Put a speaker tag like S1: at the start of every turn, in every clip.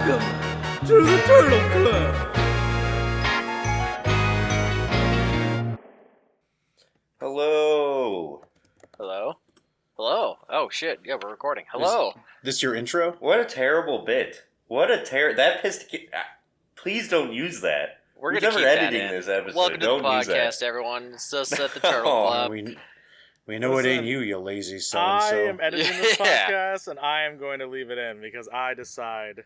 S1: Welcome to the Turtle Club.
S2: Hello.
S3: Hello? Hello? Oh, shit. Yeah, we're recording. Hello.
S4: This your intro?
S2: What a terrible bit. That pissed. Please don't use that.
S3: We're
S2: Who's
S3: going to
S2: ever
S3: keep that
S2: editing
S3: in.
S2: this episode?
S3: Welcome to the
S2: Don't use
S3: podcast,
S2: that.
S3: everyone. It's us at the Turtle
S2: Oh,
S3: Club.
S4: We know it ain't you lazy
S1: I
S4: so-and-so.
S1: am editing this
S3: Yeah.
S1: podcast, and I am going to leave it in because I decide.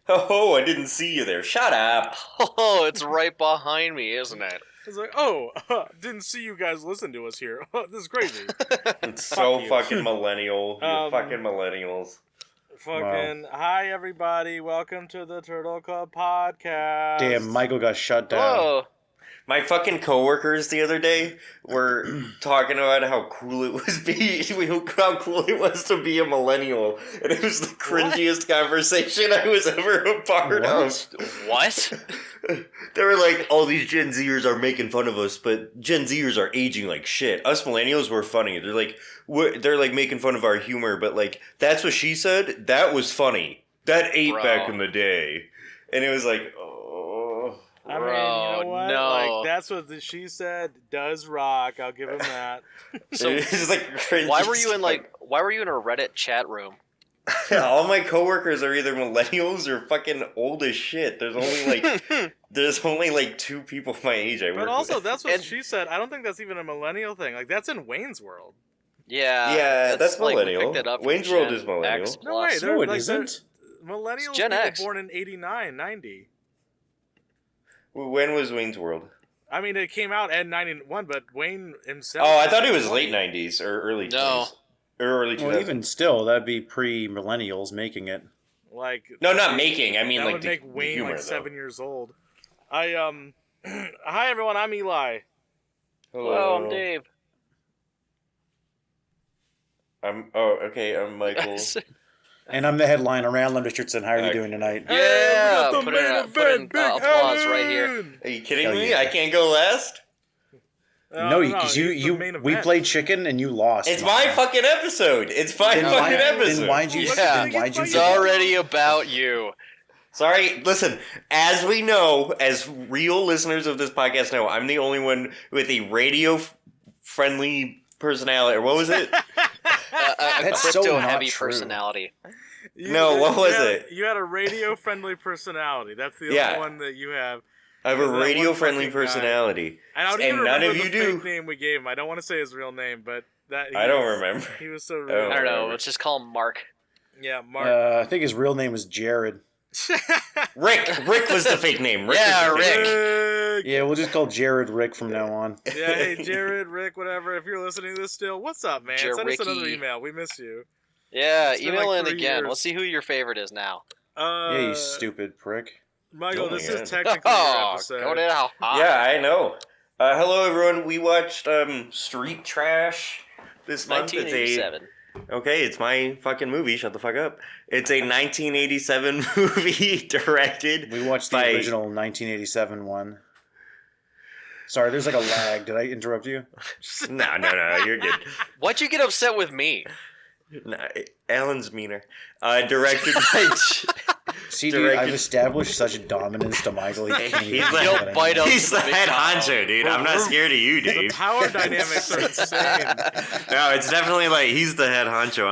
S2: Oh, I didn't see you there. Shut up.
S3: Oh, it's right behind me, isn't it?
S1: It's like, oh, didn't see you guys listen to us here. this is crazy.
S2: It's so
S1: you.
S2: fucking millennial. You fucking millennials.
S1: Fucking hi, everybody. Welcome to the Turtle Club podcast.
S4: Damn, Michael got shut down.
S3: Oh,
S2: My fucking coworkers the other day were talking about how cool it was how cool it was to be a millennial, and it was the cringiest conversation I was ever a part of.
S3: what?
S2: They were like, all these Gen Zers are making fun of us, but Gen Zers are aging like shit. Us millennials were funny. They're like making fun of our humor, but like, that's what she said. That was funny. That ate
S3: Bro.
S2: back in the day. And it was like, oh.
S1: I mean,
S3: Bro,
S1: you know what?
S3: no.
S1: Like, that's what she said does rock. I'll give him that.
S3: So,
S2: It's like cringy
S3: why were you in
S2: stuff.
S3: why were you in a Reddit chat room?
S2: All my coworkers are either millennials or fucking old as shit. There's only like two people my age I work
S1: But also,
S2: with.
S1: that's what
S3: And-
S1: she said. I don't think that's even a millennial thing. Like, that's in Wayne's World.
S3: Yeah.
S2: Yeah, that's
S3: like, we
S2: millennial.
S3: picked it up from
S2: Wayne's World
S3: Gen
S2: is millennial.
S3: X
S1: No way,
S3: plus.
S1: they're
S4: No, it
S1: like,
S4: isn't.
S1: Millennials
S3: It's Gen
S1: people
S3: X.
S1: born in 89, 90.
S2: When was Wayne's World?
S1: I mean, it came out at 91, but Wayne himself...
S2: Oh, I thought it was
S1: 20.
S2: late 90s or early 20s.
S3: No.
S2: Or early 2000s.
S4: Well, even still, that'd be pre-millennials making it.
S1: Like,
S2: No, not making. I mean,
S1: that
S2: like,
S1: would make Wayne
S2: humor,
S1: like
S2: though.
S1: 7 years old. Hi everyone, I'm Eli.
S3: Hello, I'm Dave.
S2: Okay, I'm Michael.
S4: And I'm the headliner, Alan Richardson. How are you doing tonight?
S3: Yeah,
S1: Hey, we got the
S3: put
S1: main
S3: in
S1: event,
S3: Big applause right here.
S1: Allen!
S2: Are you kidding
S4: Hell
S2: me?
S4: yeah.
S2: I can't go last?
S4: No, because
S1: he's the main
S4: we
S1: event.
S4: played chicken and you lost.
S2: It's my fucking episode. It's my
S4: Then
S2: fucking
S4: why-
S2: episode.
S4: Then why'd you?
S3: Yeah.
S4: Then why'd you?
S3: It's
S1: Yeah.
S3: already about you.
S2: Sorry, listen, as we know, as real listeners of this podcast know, I'm the only one with a radio-friendly personality. Or what was it?
S3: A
S4: That's so
S3: crypto-heavy
S4: not true.
S3: personality.
S2: What was it?
S1: You had a radio-friendly personality. That's the
S2: Yeah.
S1: only one that you have.
S2: I have a
S1: Is that one
S2: radio-friendly
S1: fucking guy?
S2: personality.
S1: And I don't
S2: And
S1: even
S2: none
S1: remember
S2: of you
S1: the
S2: do.
S1: fake name we gave him. I don't want to say his real name, but that
S2: I don't remember.
S1: He was so
S2: don't
S3: I don't know.
S2: Whatever.
S3: Let's just call him Mark.
S1: Yeah, Mark.
S4: I think his real name was Jared.
S2: Rick. Rick was the fake name. Rick
S3: Yeah,
S2: was the fake
S3: Rick.
S2: name.
S1: Rick.
S4: Yeah, we'll just call Jared Rick from now on.
S1: Yeah, hey Jared, Rick, whatever. If you're listening to this still, what's up, man? Send us another
S3: Jericky.
S1: email. We miss you.
S3: Yeah,
S1: It's been
S3: email
S1: like
S3: in
S1: 3
S3: again.
S1: years.
S3: Let's see who your favorite is now.
S4: Yeah, you stupid prick.
S1: Michael,
S2: Oh my
S1: this
S2: God.
S1: is technically your
S3: Oh,
S1: episode.
S3: go down.
S2: Yeah, I know. Hello, everyone. We watched Street Trash this month.
S3: 1987.
S2: It's my fucking movie. Shut the fuck up. It's a 1987 movie directed.
S4: We watched the
S2: by-
S4: original 1987 one. Sorry, there's like a lag. Did I interrupt you?
S2: No, you're good.
S3: Why'd you get upset with me?
S2: No, Alan's meaner. Directed by.
S4: See, dude,
S2: Directed-
S4: I've established such dominance to Michael. He can't
S2: He's
S4: even
S2: like-
S4: do
S3: You'll
S4: it
S3: bite
S4: anymore.
S3: up.
S2: He's the
S3: Big
S2: head
S3: dog.
S2: honcho, dude. I'm not scared of you,
S1: The
S2: Dave.
S1: power dynamics are insane.
S2: No, it's definitely like he's the head honcho.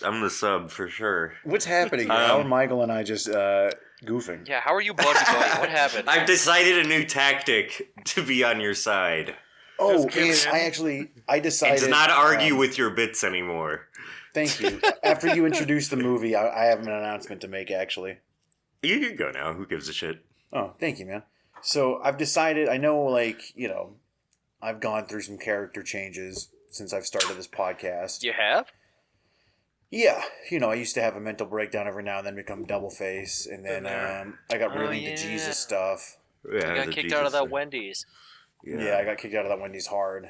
S2: I'm the sub for sure.
S4: What's happening? How are Michael and I just goofing?
S3: Yeah, how are you buddy? What happened?
S2: I've decided a new tactic to be on your side.
S4: Oh,
S1: Just kidding.
S4: I decided
S2: And to not argue with your bits anymore.
S4: Thank you. After you introduced the movie, I have an announcement to make, actually.
S2: You can go now. Who gives a shit?
S4: Oh, thank you, man. So I've decided, I know, I've gone through some character changes since I've started this podcast.
S3: You have?
S4: Yeah, I used to have a mental breakdown every now and then, become double face, and then I got really
S3: Oh,
S4: into
S3: yeah.
S4: Jesus stuff.
S2: Yeah,
S3: You got
S2: the
S3: kicked out of
S2: Jesus
S3: that
S2: thing.
S3: Wendy's.
S4: Yeah, I got kicked out of that Wendy's hard.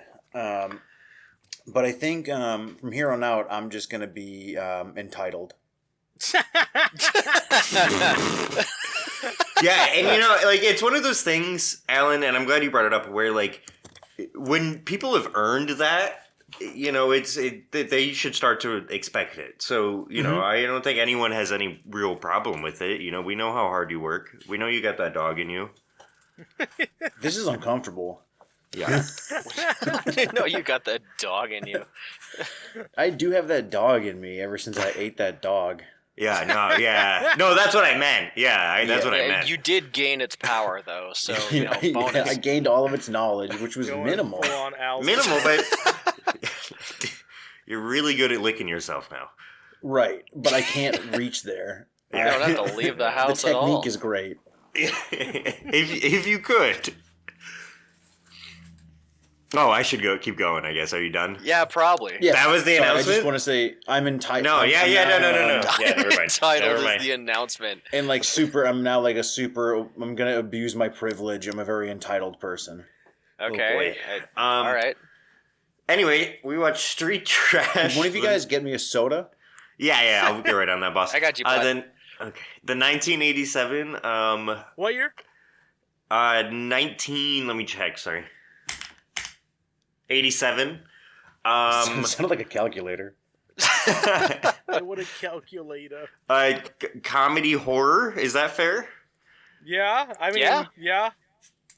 S4: But I think from here on out, I'm just going to be entitled.
S2: Yeah, and it's one of those things, Alan, and I'm glad you brought it up, where when people have earned that, they should start to expect it. So, I don't think anyone has any real problem with it. We know how hard you work. We know you got that dog in you.
S4: This is uncomfortable.
S2: Yeah.
S3: No, you got that dog in you.
S4: I do have that dog in me ever since I ate that dog.
S2: Yeah, no, yeah. No, that's what I meant. Yeah, that's what I meant.
S3: You did gain its power, though, so,
S4: Yeah,
S3: bonus.
S4: I gained all of its knowledge, which was minimal.
S2: Minimal, but you're really good at licking yourself now.
S4: Right, but I can't reach there.
S3: You don't have to leave the house
S4: the
S3: at all.
S4: technique is great.
S2: if you could. Oh, I should keep going, I guess. Are you done?
S3: Yeah, probably.
S4: Yeah,
S2: that was the announcement?
S4: I just want to say I'm entitled.
S2: No, no. Yeah, never mind.
S3: Titled
S2: Never mind.
S3: is the announcement.
S4: And I'm now like I'm going to abuse my privilege. I'm a very entitled person.
S3: Okay.
S2: Oh,
S3: all right.
S2: Anyway, we watched Street Trash.
S4: Can one of you guys get me a soda?
S2: Yeah, I'll get right on that, boss.
S3: I got you, bud.
S2: The 1987.
S1: What year?
S2: 19. Let me check. Sorry. 87.
S4: It sounded like a calculator.
S1: What a calculator.
S2: Comedy horror. Is that fair?
S1: Yeah, I mean, yeah.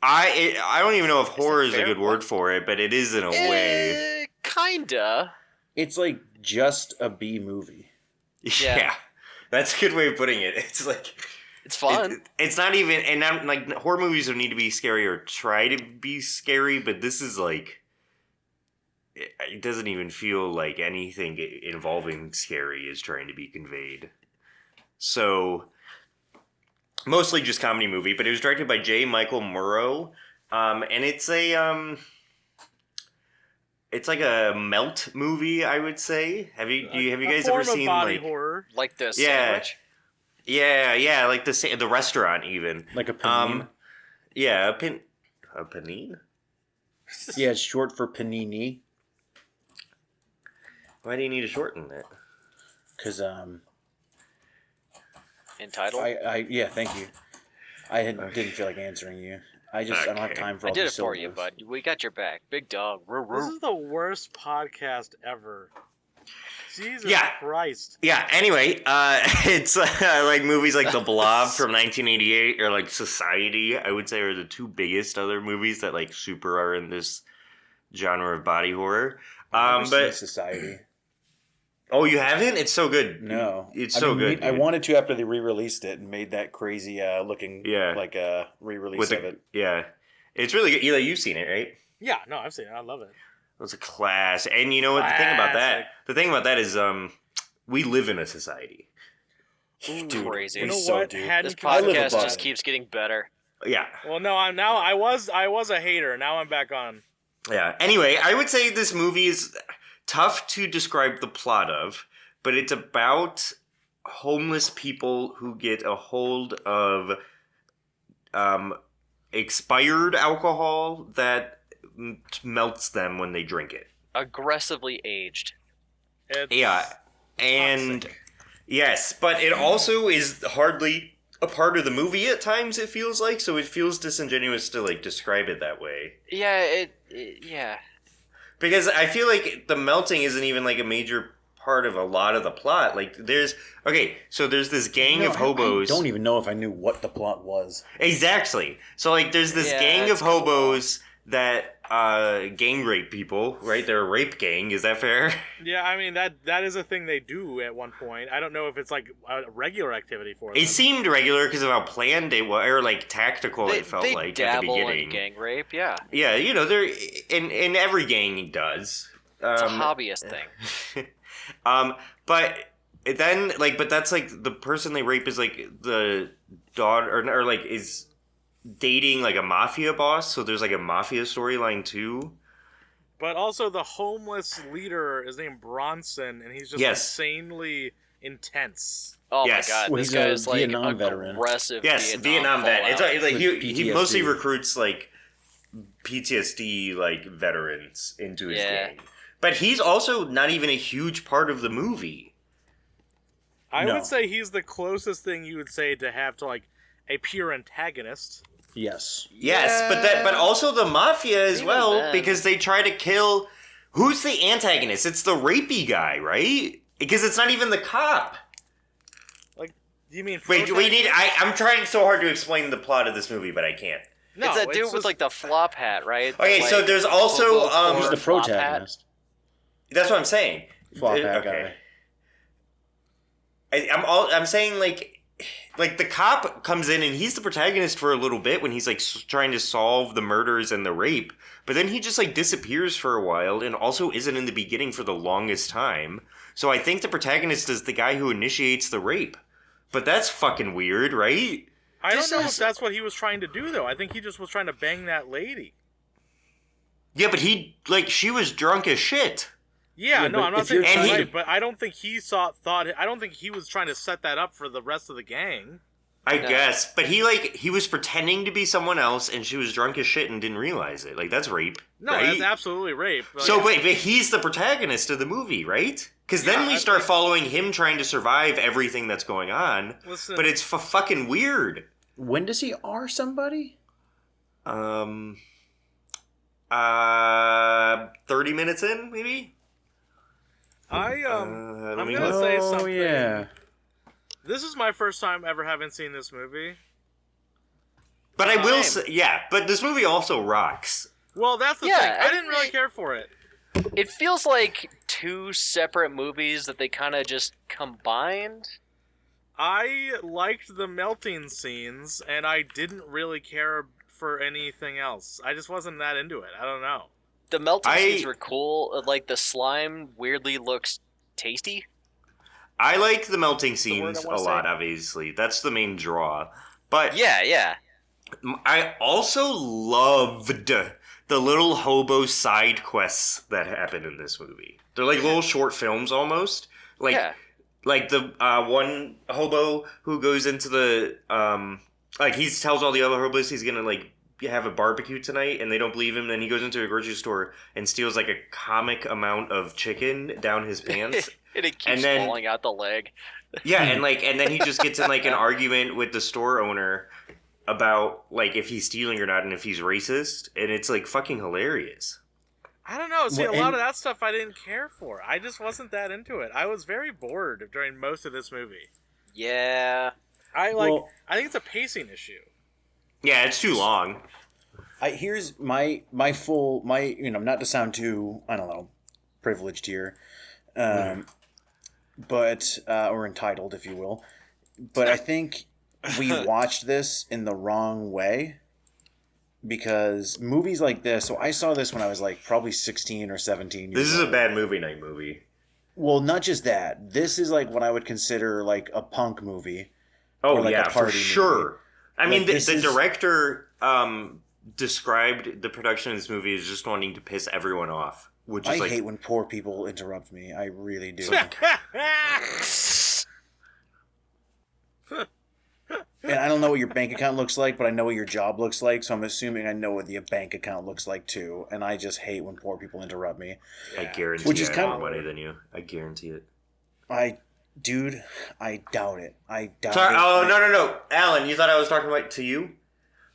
S2: I don't even know if horror is a good word for it, but it is in a way.
S3: Kinda.
S4: It's like just a B movie.
S2: Yeah. That's a good way of putting it. It's like
S3: it's fun.
S2: It's not even, and I'm like, horror movies don't need to be scary or try to be scary, but this is like, it doesn't even feel like anything involving scary is trying to be conveyed. So, mostly just comedy movie, but it was directed by J. Michael Murrow, and it's like a melt movie, I would say. Have you guys ever seen
S1: body
S2: like
S1: horror,
S3: like this sandwich?
S2: Yeah, like the restaurant even,
S4: like a panini.
S2: Yeah, a panini.
S4: Yeah, it's short for panini.
S2: Why do you need to shorten it?
S4: Because
S3: entitled.
S4: Yeah, thank you. Didn't feel like answering you. I don't have time for all
S3: I did
S4: these
S3: it for
S4: syllables.
S3: you, bud. We got your back. Big dog.
S1: This is the worst podcast ever. Jesus Christ.
S2: Yeah, anyway, it's like movies like The Blob from 1988 or like Society, I would say, are the two biggest other movies that like super are in this genre of body horror.
S4: I've never
S2: But
S4: seen Society.
S2: Oh, you haven't? It's so good.
S4: No.
S2: It's so good.
S4: I wanted to after they re-released it and made that crazy looking like a re-release of it.
S2: Yeah. It's really good. You've seen it, right?
S1: Yeah, no, I've seen it. I love it.
S2: It was a class. And you know what? The thing about that is we live in a society.
S3: Dude, crazy.
S1: You know
S4: so
S1: what?
S4: do.
S3: This podcast just keeps getting better.
S2: Yeah.
S1: Well, no, I was a hater. Now I'm back on.
S2: Yeah. Anyway, I would say this movie is tough to describe the plot of, but it's about homeless people who get a hold of expired alcohol that melts them when they drink it.
S3: Aggressively aged.
S1: It's
S2: and
S1: toxic.
S2: Yes, but it also is hardly a part of the movie at times, it feels like, so it feels disingenuous to like describe it that way.
S3: Yeah, yeah.
S2: Because I feel like the melting isn't even like a major part of a lot of the plot. Like there's this gang of hobos.
S4: I don't even know if I knew what the plot was.
S2: Exactly. So like there's this gang of hobos that gang rape people, right? They're a rape gang, is that fair?
S1: Yeah, I mean that is a thing they do at one point. I don't know if it's like a regular activity for them.
S2: It seemed regular because of how planned it was, or like tactical it felt like at the beginning.
S3: In gang rape, yeah.
S2: Yeah, they're in every gang does.
S3: It's a hobbyist thing.
S2: But then but that's like the person they rape is like the daughter or like is dating like a mafia boss, so there's like a mafia storyline too.
S1: But also the homeless leader is named Bronson, and he's just insanely intense.
S3: Oh my god,
S4: well,
S3: this
S4: he's
S3: guy
S4: a
S3: is like
S4: Vietnam veteran.
S3: Aggressive.
S2: Yes, Vietnam vet. It's like he
S4: PTSD.
S2: mostly recruits like PTSD like veterans into his gang. But he's also not even a huge part of the movie.
S1: I would say he's the closest thing you would say to have to like a pure antagonist.
S4: Yes.
S2: Yes, but also the mafia as well, because they try to kill Who's the antagonist? It's the rapey guy, right? Because it's not even the cop.
S1: Like, you mean...
S2: Wait, we need... I'm trying so hard to explain the plot of this movie, but I can't.
S3: No, it's that dude with, like, the flop hat, right?
S2: Okay,
S3: like,
S2: so there's also...
S4: he's the protagonist.
S2: That's what I'm saying.
S4: Flop hat guy.
S2: I'm saying, like, the cop comes in and he's the protagonist for a little bit when he's, like, trying to solve the murders and the rape. But then he just, like, disappears for a while and also isn't in the beginning for the longest time. So I think the protagonist is the guy who initiates the rape. But that's fucking weird, right?
S1: I don't know if that's what he was trying to do, though. I think he just was trying to bang that lady.
S2: Yeah, but she was drunk as shit.
S1: Yeah, no, I'm not saying that's right, but I don't think he I don't think he was trying to set that up for the rest of the gang.
S2: I guess, but he was pretending to be someone else, and she was drunk as shit and didn't realize it. Like, that's rape.
S1: No,
S2: right?
S1: That's absolutely rape.
S2: So wait, but he's the protagonist of the movie, right? Because then we start following him trying to survive everything that's going on.
S1: Listen,
S2: but it's fucking weird.
S4: When does he R somebody?
S2: 30 minutes in, maybe.
S1: I'm gonna say something.
S4: Oh yeah.
S1: This is my first time ever having seen this movie.
S2: But I will say, but this movie also rocks.
S1: Well, that's the thing. I didn't really care for it.
S3: It feels like two separate movies that they kind of just combined.
S1: I liked the melting scenes, and I didn't really care for anything else. I just wasn't that into it. I don't know.
S3: The melting scenes were cool. Like, the slime weirdly looks tasty.
S2: I like the melting scenes a lot, obviously. That's the main draw. But
S3: yeah.
S2: I also loved the little hobo side quests that happen in this movie. They're like little short films almost. Like the one hobo who goes into the like he tells all the other hobos he's gonna like have a barbecue tonight, and they don't believe him. Then he goes into a grocery store and steals like a comic amount of chicken down his pants.
S3: And it keeps falling out the leg.
S2: Yeah, and then he just gets in like an argument with the store owner about like if he's stealing or not and if he's racist, and it's like fucking hilarious.
S1: I don't know. See, a lot of that stuff I didn't care for. I just wasn't that into it. I was very bored during most of this movie.
S3: Yeah.
S1: I think it's a pacing issue.
S2: Yeah, it's too long.
S4: Here's my not to sound too, I don't know, privileged here. But or entitled, if you will. But I think we watched this in the wrong way, because movies like this. So I saw this when I was like probably 16 or 17 years old.
S2: This is a bad movie night movie.
S4: Well, not just that. This is like what I would consider like a punk movie.
S2: Oh,
S4: or like
S2: yeah,
S4: a party
S2: for sure.
S4: Movie.
S2: I mean, the director described the production of this movie as just wanting to piss everyone off. Which is
S4: I hate when poor people interrupt me. I really do. And I don't know what your bank account looks like, but I know what your job looks like, so I'm assuming I know what your bank account looks like too. And I just hate when poor people interrupt me.
S2: I guarantee I have more money than you. I guarantee it.
S4: I doubt it.
S2: Sorry, oh, no. Alan, you thought I was talking to you?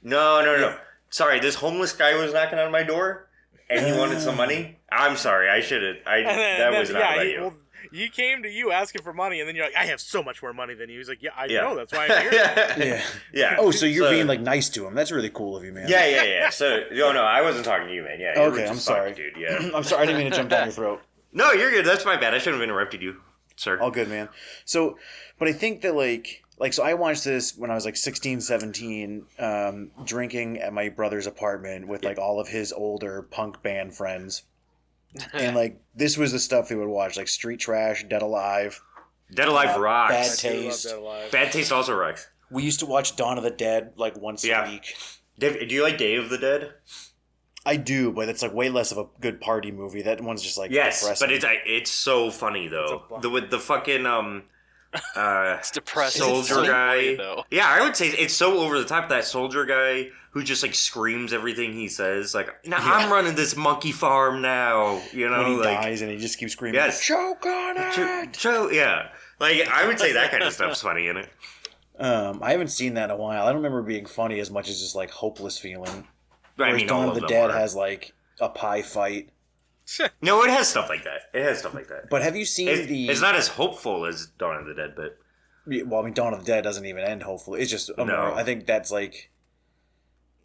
S2: No. Sorry, this homeless guy was knocking on my door, and he wanted some money? I'm sorry, I should have. That was not what I do.
S1: He came to you asking for money, and then you're like, I have so much more money than you. He's like, I know, that's why I'm here.
S4: Yeah. Oh, so you're being like nice to him. That's really cool of you, man.
S2: Yeah. So, no, I wasn't talking to you, man. Yeah.
S4: Okay, I'm sorry.
S2: Dude, yeah.
S4: I'm sorry, I didn't mean to jump down your throat.
S2: No, you're good. That's my bad. I shouldn't have interrupted you, sir.
S4: All good, man. So, but I think that so I watched this when I was like 16, 17, drinking at my brother's apartment with like all of his older punk band friends. And like this was the stuff they would watch, like Street Trash, Dead Alive.
S2: Dead Alive rocks.
S4: Bad Taste.
S2: Bad Taste also rocks.
S4: We used to watch Dawn of the Dead like once a week.
S2: Do you like Day of the Dead?
S4: I do, but it's like way less of a good party movie. That one's just like
S2: depressing.
S4: But
S2: it's so funny though. With the fucking
S3: it's depressing.
S2: Soldier guy.
S3: Funny,
S2: yeah, I would say it's so over the top. That soldier guy who just like screams everything he says. Like, I'm running this monkey farm now. You know,
S4: when he
S2: like,
S4: dies and he just keeps screaming.
S2: Yes.
S4: Choke on it.
S2: Yeah. Like I would say that kind of stuff's funny in it.
S4: I haven't seen that in a while. I don't remember being funny as much as just like hopeless feeling.
S2: I mean,
S4: Dawn
S2: all
S4: of the
S2: them
S4: Dead
S2: are.
S4: has like a pie fight.
S2: No, it has stuff like that.
S4: But have you seen
S2: It's not as hopeful as Dawn of the Dead, but
S4: Well, I mean, Dawn of the Dead doesn't even end. Hopefully, it's just
S2: No.
S4: I think that's like.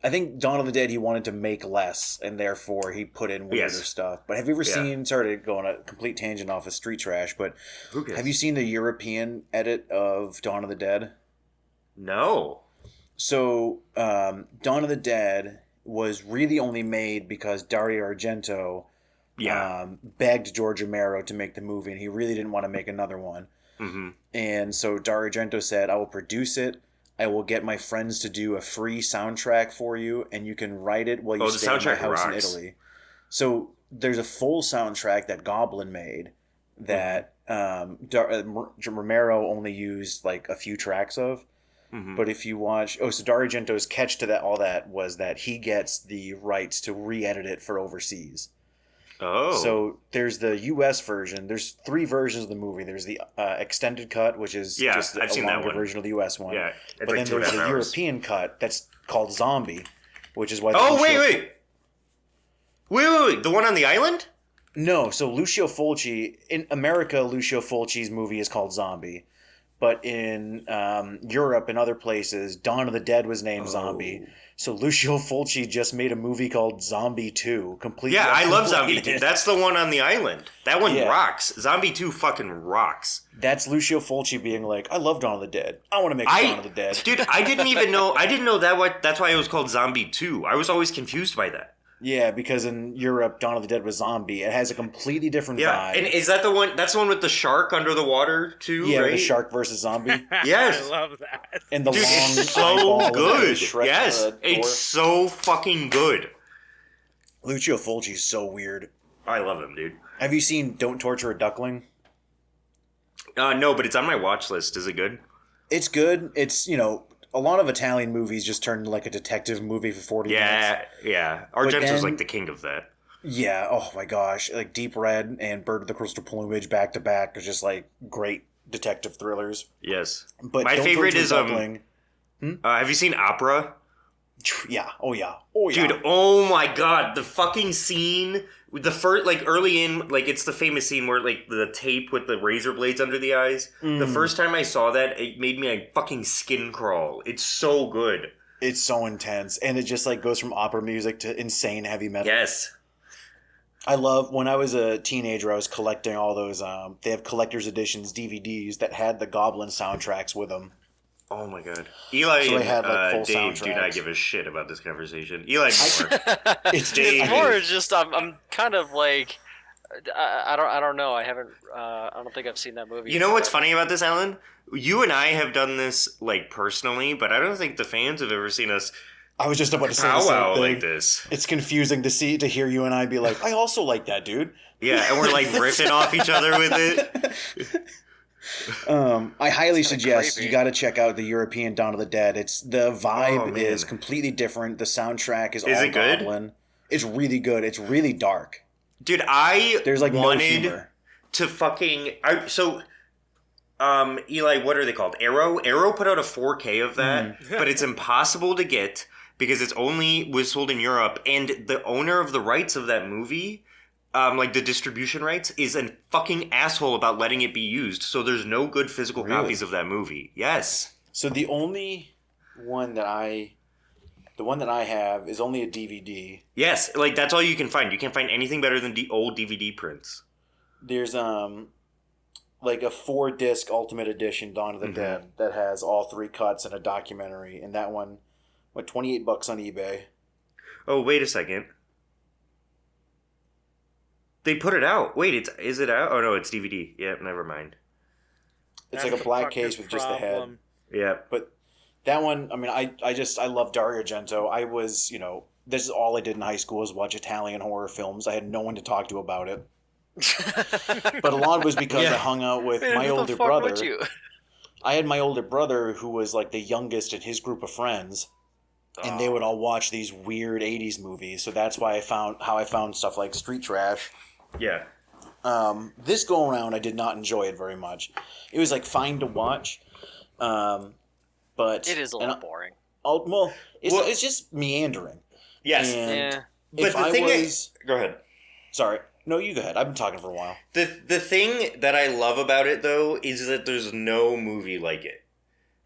S4: I think Dawn of the Dead he wanted to make less, and therefore he put in weirder
S2: Yes.
S4: stuff. But have you ever
S2: Yeah.
S4: seen? Sorry to go on a complete tangent off of Street Trash, but
S2: who cares?
S4: have you seen the European edit of Dawn of the Dead?
S2: No.
S4: So, Dawn of the Dead was really only made because Dario Argento
S2: Yeah.
S4: begged George Romero to make the movie, and he really didn't want to make another one.
S2: Mm-hmm.
S4: And so Dario Argento said, I will produce it. I will get my friends to do a free soundtrack for you, and you can write it while you
S2: Oh, the
S4: stay in my
S2: soundtrack
S4: house in
S2: rocks.
S4: Italy. So there's a full soundtrack that Goblin made that Romero only used like a few tracks of.
S2: Mm-hmm.
S4: But if you watch, so Dario Argento's catch to all that was that he gets the rights to re-edit it for overseas.
S2: Oh.
S4: So there's the U.S. version. There's 3 versions of the movie. There's the extended cut, which is
S2: Yeah,
S4: just
S2: I've
S4: a
S2: seen that
S4: longer
S2: one.
S4: version of the U.S. one.
S2: Yeah, it's
S4: But
S2: like
S4: then
S2: 2.5
S4: there's the
S2: hours.
S4: European cut that's called Zombie, which is why.
S2: Oh,
S4: Lucio-
S2: wait! The one on the island?
S4: No, so Lucio Fulci in America, Lucio Fulci's movie is called Zombie, but in Europe and other places, Dawn of the Dead was named Zombie. So Lucio Fulci just made a movie called Zombie 2, completely.
S2: Yeah, I love Zombie
S4: unrelated.
S2: 2. That's the one on the island. That one
S4: Yeah.
S2: rocks. Zombie 2 fucking rocks.
S4: That's Lucio Fulci being like, I love Dawn of the Dead. I want to make Dawn of the Dead.
S2: Dude, I didn't even know. I didn't know that's why it was called Zombie 2. I was always confused by that.
S4: Yeah, because in Europe, Dawn of the Dead was Zombie. It has a completely different
S2: Yeah,
S4: vibe.
S2: and is that the one? That's the one with the shark under the water too,
S4: Yeah,
S2: right?
S4: the shark versus zombie.
S2: Yes.
S1: I love that.
S4: And the
S2: Dude,
S4: long
S2: it's
S4: eyeball
S2: so
S4: with the
S2: good.
S4: Shrek,
S2: Yes,
S4: door.
S2: it's so fucking good.
S4: Lucio Fulci's so weird.
S2: I love him, dude.
S4: Have you seen Don't Torture a Duckling?
S2: No, but it's on my watch list. Is it good?
S4: It's good. It's, a lot of Italian movies just turned into like a detective movie for 40 minutes.
S2: Yeah. Argento's
S4: then-
S2: like the king of that.
S4: Yeah, oh my gosh. Like Deep Red and Bird of the Crystal Plumage back to back are just like great detective thrillers.
S2: Yes.
S4: But
S2: My
S4: Don't
S2: favorite
S4: Torture a
S2: is
S4: Duckling,
S2: have you seen Opera?
S4: yeah, oh yeah. Oh yeah.
S2: Dude, oh my god, the fucking scene with the first, like early in, like it's the famous scene where like the tape with the razor blades under the eyes. The first time I saw that, it made me like fucking skin crawl. It's so good.
S4: It's so intense, and it just like goes from opera music to insane heavy metal.
S2: Yes.
S4: I love when I was a teenager. I was collecting all those. They have collector's editions DVDs that had the Goblin soundtracks with them.
S2: Oh my god. Eli
S4: So
S2: and
S4: they had, like, full
S2: Dave do not
S4: soundtracks.
S2: give a shit about this conversation. Eli more.
S4: It's
S2: Dave.
S3: It's more just I'm kind of like I don't know. I haven't. I don't think I've seen that movie.
S2: You know what's funny about this, Alan? You and I have done this like personally, but I don't think the fans have ever seen us
S4: I was just about to say the
S2: powwow
S4: same thing.
S2: like this.
S4: It's confusing to hear you and I be like, I also like that dude.
S2: Yeah, and we're like riffing off each other with it.
S4: I highly
S3: It's kinda
S4: suggest
S3: creepy.
S4: you got to check out the European Dawn of the Dead. It's the vibe
S2: Oh, man.
S4: is completely different. The soundtrack is all
S2: it good?
S4: Goblin. It's really good. It's really dark.
S2: Dude, I
S4: There's like no
S2: wanted
S4: humor.
S2: to fucking Eli, what are they called? Arrow put out a 4K of that, but it's impossible to get because it's only was sold in Europe, and the owner of the rights of that movie, like the distribution rights, is a fucking asshole about letting it be used. So there's no good physical
S4: Really?
S2: copies of that movie. Yes.
S4: So the only one that I have is only a DVD.
S2: Yes, like that's all you can find. You can't find anything better than the old DVD prints.
S4: There's like a 4-disc Ultimate Edition Dawn of the
S2: Mhm.
S4: Dead that has all 3 cuts and a documentary, and that one, $28 on eBay.
S2: Oh, wait a second. They put it out. Wait, is it out? Oh no, it's DVD. Yeah, never mind.
S4: It's
S1: That's
S4: like a black
S1: fucking
S4: case with just the head.
S1: problem.
S2: Yeah.
S4: But that one, I mean, I love Dario Argento. I was, this is all I did in high school was watch Italian horror films. I had no one to talk to about it. But a lot was because I hung out with
S3: Man,
S4: my
S3: who the
S4: older
S3: fuck
S4: brother.
S3: would you?
S4: I had my older brother who was like the youngest in his group of friends, and they would all watch these weird 80s movies. So that's why I found stuff like Street Trash.
S2: Yeah.
S4: This go around, I did not enjoy it very much. It was like fine to watch, but
S3: It is a little boring.
S4: It's just meandering.
S2: Yes.
S4: And
S3: Yeah.
S2: But
S4: if
S2: the
S4: I
S2: thing
S4: was,
S2: is, go ahead.
S4: sorry, No, you go ahead. I've been talking for a while.
S2: The thing that I love about it though is that there's no movie like it.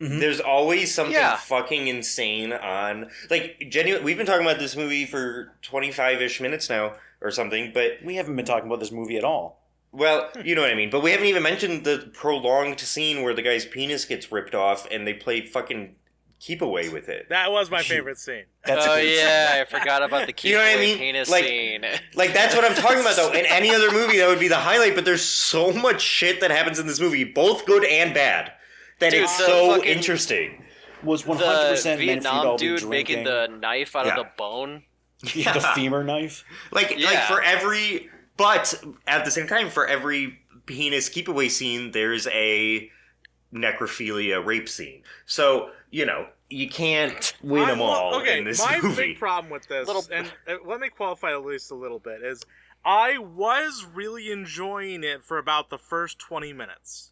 S4: Mhm.
S2: There's always something
S3: Yeah.
S2: fucking insane on. Like, genuine. We've been talking about this movie for 25-ish minutes now or something, but
S4: We haven't been talking about this movie at all.
S2: well, you know what I mean. But we haven't even mentioned the prolonged scene where the guy's penis gets ripped off and they play fucking keep away with it.
S1: That was my favorite scene.
S4: That's a
S3: Oh
S4: great
S3: yeah, I forgot about the keep
S2: You know what I
S3: away
S2: mean?
S3: penis
S2: Like-
S3: scene.
S2: Like, that's what I'm talking about, though. In any other movie, that would be the highlight, but there's so much shit that happens in this movie, both good and bad, that
S3: Dude,
S2: it's
S3: the
S2: so
S3: fucking-
S2: interesting.
S4: Was 100%
S3: The
S4: meant for you to
S3: Vietnam
S4: all be
S3: dude
S4: drinking.
S3: making the knife out
S2: Yeah.
S3: of the bone.
S4: Yeah, the femur knife.
S2: Like
S3: Yeah.
S2: for every... But, at the same time, for every penis keep-away scene, there's a necrophilia rape scene. So, you know, you can't win them all in this
S1: my
S2: movie.
S1: big problem with this,
S3: Little-
S1: and let me qualify at least a little bit, is I was really enjoying it for about the first 20 minutes.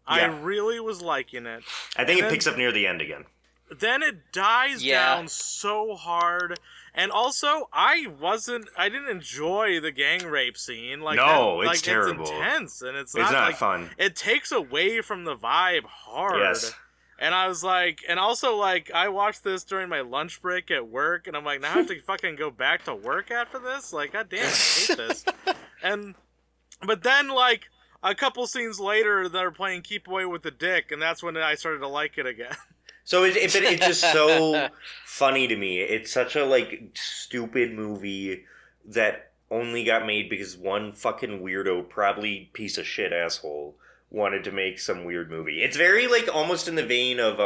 S1: I
S2: Yeah.
S1: really was liking it.
S2: I think it
S1: And
S2: picks up near the end again.
S1: Then it dies
S3: Yeah.
S1: down so hard. And also, I didn't enjoy the gang rape scene. Like,
S2: No,
S1: that,
S2: it's terrible.
S1: It's intense, and
S2: It's not
S1: like,
S2: fun.
S1: It takes away from the vibe hard.
S2: Yes.
S1: And I was like, and also like, I watched this during my lunch break at work, and I'm like, now I have to fucking go back to work after this? Like, goddamn, I hate this. But then like, a couple scenes later, they're playing Keep Away with the Dick, and that's when I started to like it again.
S2: So it's just so funny to me. It's such a like stupid movie that only got made because one fucking weirdo, probably piece of shit asshole, wanted to make some weird movie. It's very like almost in the vein of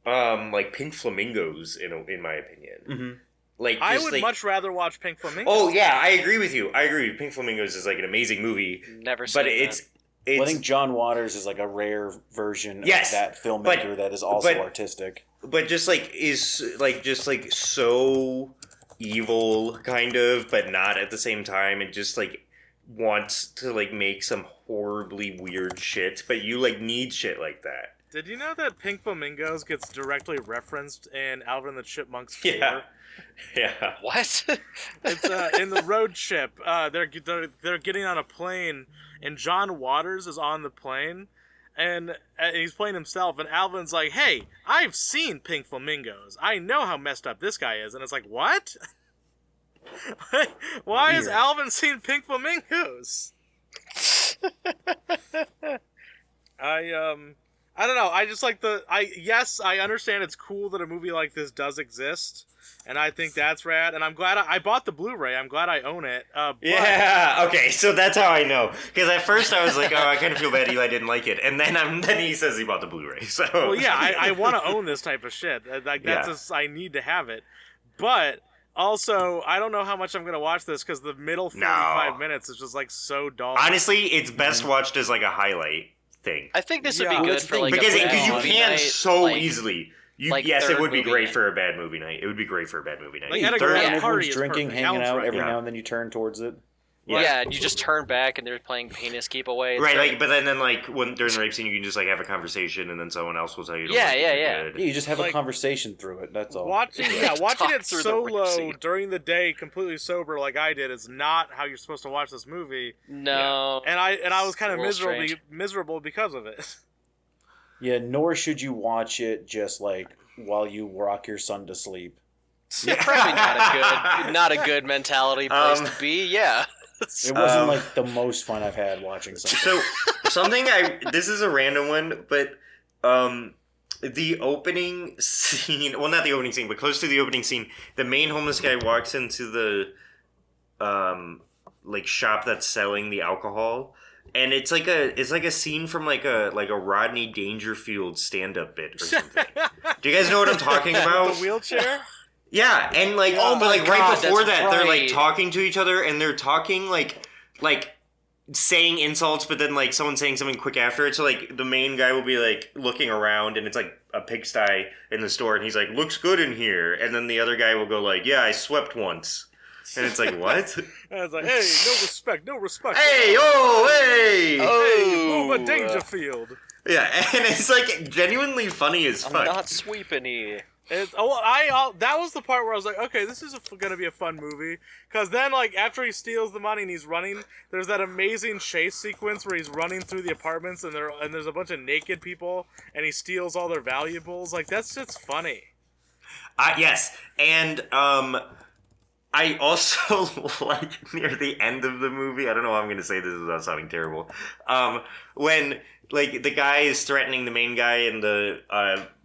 S2: like Pink Flamingos in my opinion.
S4: Mm-hmm.
S2: Like
S1: I
S2: just,
S1: would
S2: like,
S1: much rather watch Pink Flamingos.
S2: Oh yeah, I agree with you. Pink Flamingos is like an amazing movie,
S3: Never seen
S2: but it's
S4: Well, I think John Waters is like a rare version
S2: Yes,
S4: of that filmmaker that is also artistic.
S2: but just like is like just like so evil kind of, but not at the same time, and just like wants to like make some horribly weird shit, but you like need shit like that.
S1: Did you know that Pink Flamingos gets directly referenced in Alvin and the Chipmunks 4?
S2: Yeah. Yeah.
S3: What?
S1: It's in the road trip. They're getting on a plane, and John Waters is on the plane, and he's playing himself. And Alvin's like, "Hey, I've seen Pink Flamingos. I know how messed up this guy is." And it's like, "What? Why has
S4: Weird.
S1: Alvin seen Pink Flamingos?" I don't know. I just like yes, I understand it's cool that a movie like this does exist, and I think that's rad. And I'm glad I bought the Blu-ray. I'm glad I own it. But
S2: Yeah. Okay. So that's how I know. Because at first I was like, "Oh, I kind of feel bad Eli didn't like it," and then he says he bought the Blu-ray. So
S1: Well, yeah, I want to own this type of shit. Like that's
S2: Yeah.
S1: just I need to have it. But also, I don't know how much I'm gonna watch this because the middle 45 minutes is just like so dull.
S2: honestly, it's best watched as like a highlight thing.
S3: I think this would
S1: Yeah.
S3: be
S4: Well,
S3: good
S4: that's the
S3: for
S4: thing,
S3: like
S2: Because
S3: a bad
S2: you
S3: movie
S2: can
S3: night,
S2: so
S3: like-
S2: easily.
S3: like
S2: Yes, it
S3: third
S2: would be
S3: movie
S2: great
S3: night.
S2: for a bad movie night. It would be great for a bad movie night.
S1: Like, at a
S2: Third-
S1: grand
S4: And
S1: party
S4: everyone's
S1: is
S4: drinking,
S1: perfect.
S4: hanging
S1: Alan's
S4: out.
S1: right.
S4: Every
S2: Yeah.
S4: now and then you turn towards it.
S3: Yeah, and you just turn back and they're playing penis keep away. It's
S2: Right,
S3: great.
S2: like, but then like when during the rape scene, you can just like have a conversation, and then someone else will tell you. To
S3: Yeah,
S2: like,
S3: yeah,
S2: be
S3: yeah.
S2: good.
S4: Yeah, you just have
S1: Like,
S4: a conversation through it. That's all.
S1: Watching
S3: Talk
S1: it
S3: through the rape
S1: solo
S3: scene.
S1: during the day, completely sober like I did, is not how you're supposed to watch this movie.
S3: No.
S1: And I was kind of
S3: It's a little
S1: miserable because of it.
S4: Yeah, nor should you watch it just like while you rock your son to sleep.
S3: Yeah, probably not a good mentality place to be. Yeah.
S4: It wasn't like the most fun I've had watching something.
S2: So this is a random one, but the opening scene, well, not the opening scene, but close to the opening scene, the main homeless guy walks into the like shop that's selling the alcohol, and it's like a scene from like a Rodney Dangerfield stand-up bit or something. Do you guys know what I'm talking about?
S1: The wheelchair.
S2: Yeah, and like
S3: Oh
S2: but
S3: my
S2: like right
S3: God,
S2: before
S3: that's
S2: that, they're like
S3: right.
S2: talking to each other, and they're talking like saying insults, but then like someone saying something quick after it. So like the main guy will be like looking around, and it's like a pigsty in the store, and he's like, "Looks good in here," and then the other guy will go like, "Yeah, I swept once," and it's like, "What?"
S1: And it's like, hey, no respect.
S2: Hey, oh, hey,
S3: Oh.
S1: Move a Dangerfield.
S2: yeah, and it's like genuinely funny as
S3: I'm
S2: fuck.
S3: not sweeping here.
S1: That was the part where I was like, okay, this is gonna be a fun movie. Because then, like, after he steals the money and he's running, there's that amazing chase sequence where he's running through the apartments and there's a bunch of naked people and he steals all their valuables. Like, that's just funny.
S2: Yes, and I also like near the end of the movie. I don't know how I'm going to say this without sounding terrible. When like the guy is threatening the main guy and the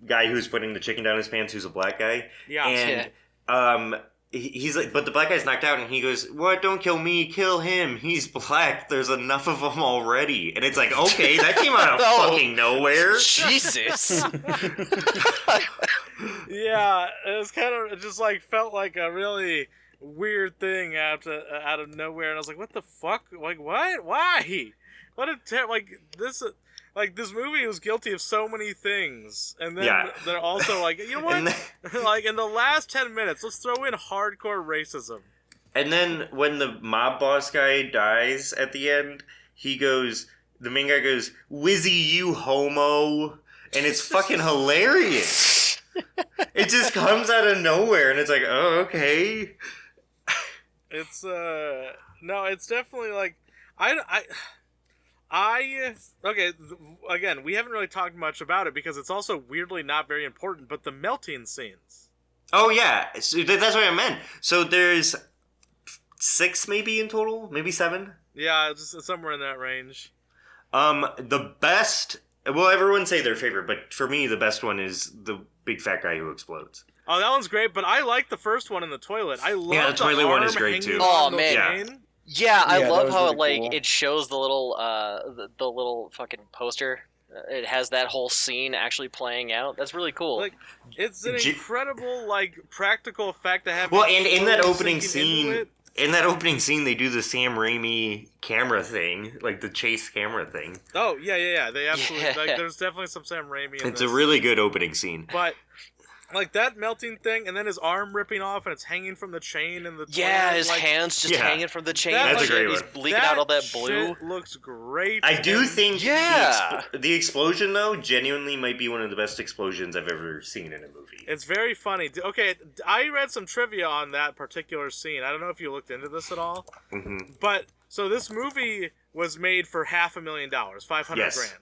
S2: guy who's putting the chicken down his pants, who's a black guy.
S1: Yeah.
S2: And he's like, but the black guy's knocked out, and he goes, "What? Don't kill me, kill him. He's black. There's enough of them already." And it's like, okay, that came out of fucking nowhere.
S3: Jesus.
S1: Yeah, it was it just like felt like a really weird thing out of nowhere, and I was like, what the fuck? Like, what? Why? What this movie was guilty of so many things, and then they're also like, you know what? Like in the last 10 minutes, let's throw in hardcore racism.
S2: And then when the mob boss guy dies at the end, the main guy goes, "Wizzy, you homo," and it's fucking hilarious. It just comes out of nowhere, and it's like, oh, okay.
S1: It's no, it's definitely like okay, again, we haven't really talked much about it because it's also weirdly not very important, but the melting scenes.
S2: Oh, yeah. So that's what I meant. So there's 6 maybe in total? Maybe 7?
S1: Yeah, just somewhere in that range.
S2: The best... Well, everyone say their favorite, but for me, the best one is the big fat guy who explodes.
S1: Oh, that one's greght, but I like the first one in the toilet. I love
S2: the toilet one is great, too.
S3: Oh, man. Yeah, I love how
S4: really cool.
S3: it shows the little the little fucking poster. It has that whole scene actually playing out. That's really cool.
S1: Like, it's an incredible like practical effect to have.
S2: Well, and in that opening scene, they do the Sam Raimi camera thing, like the chase camera thing.
S1: Oh yeah. They absolutely like. There's definitely some Sam Raimi.
S2: It's a really good opening scene.
S1: But. Like that melting thing, and then his arm ripping off, and it's hanging from the chain, and
S3: his hands just hanging from the chain.
S2: That's a great one.
S3: He's leaking out all that blue.
S1: Shit looks great.
S2: I do think the explosion, though, genuinely might be one of the best explosions I've ever seen in a movie.
S1: It's very funny. Okay, I read some trivia on that particular scene. I don't know if you looked into this at all, but so this movie was made for $500,000, $500,000,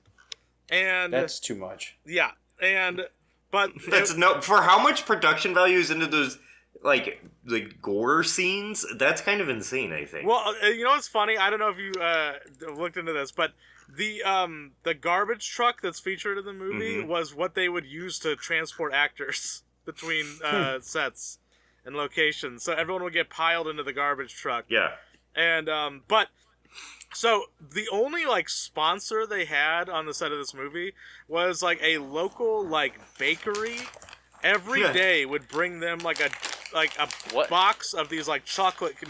S1: and
S4: that's too much.
S1: Yeah, and. But
S2: that's for how much production value is into those like gore scenes. That's kind of insane, I think.
S1: Well, you know what's funny? I don't know if you looked into this, but the garbage truck that's featured in the movie was what they would use to transport actors between sets and locations. So everyone would get piled into the garbage truck.
S2: Yeah,
S1: and but. So, the only, like, sponsor they had on the set of this movie was, like, a local, like, bakery. Every day would bring them, like, a box of these, like,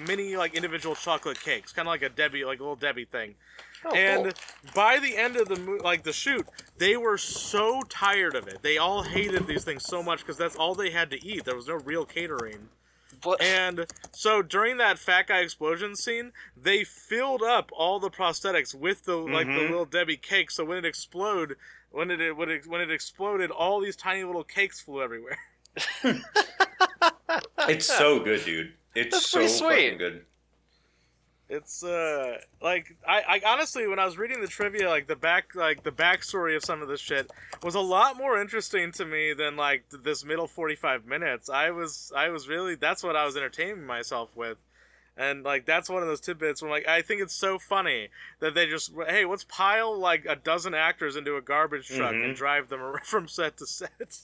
S1: mini, like, individual chocolate cakes. Kind of like a little Debbie thing.
S3: Oh,
S1: and
S3: cool.
S1: By the end of the shoot, they were so tired of it. They all hated these things so much because that's all they had to eat. There was no real catering. And so during that fat guy explosion scene, they filled up all the prosthetics with the like the little Debbie cakes. So when it exploded, all these tiny little cakes flew everywhere.
S2: It's so good, dude. It's so fucking good.
S1: It's like I honestly, when I was reading the trivia, like the backstory of some of this shit was a lot more interesting to me than like this middle 45 minutes. I was really, that's what I was entertaining myself with, and like that's one of those tidbits where like I think it's so funny that they just, hey, let's pile like a dozen actors into a garbage truck and drive them from set to set.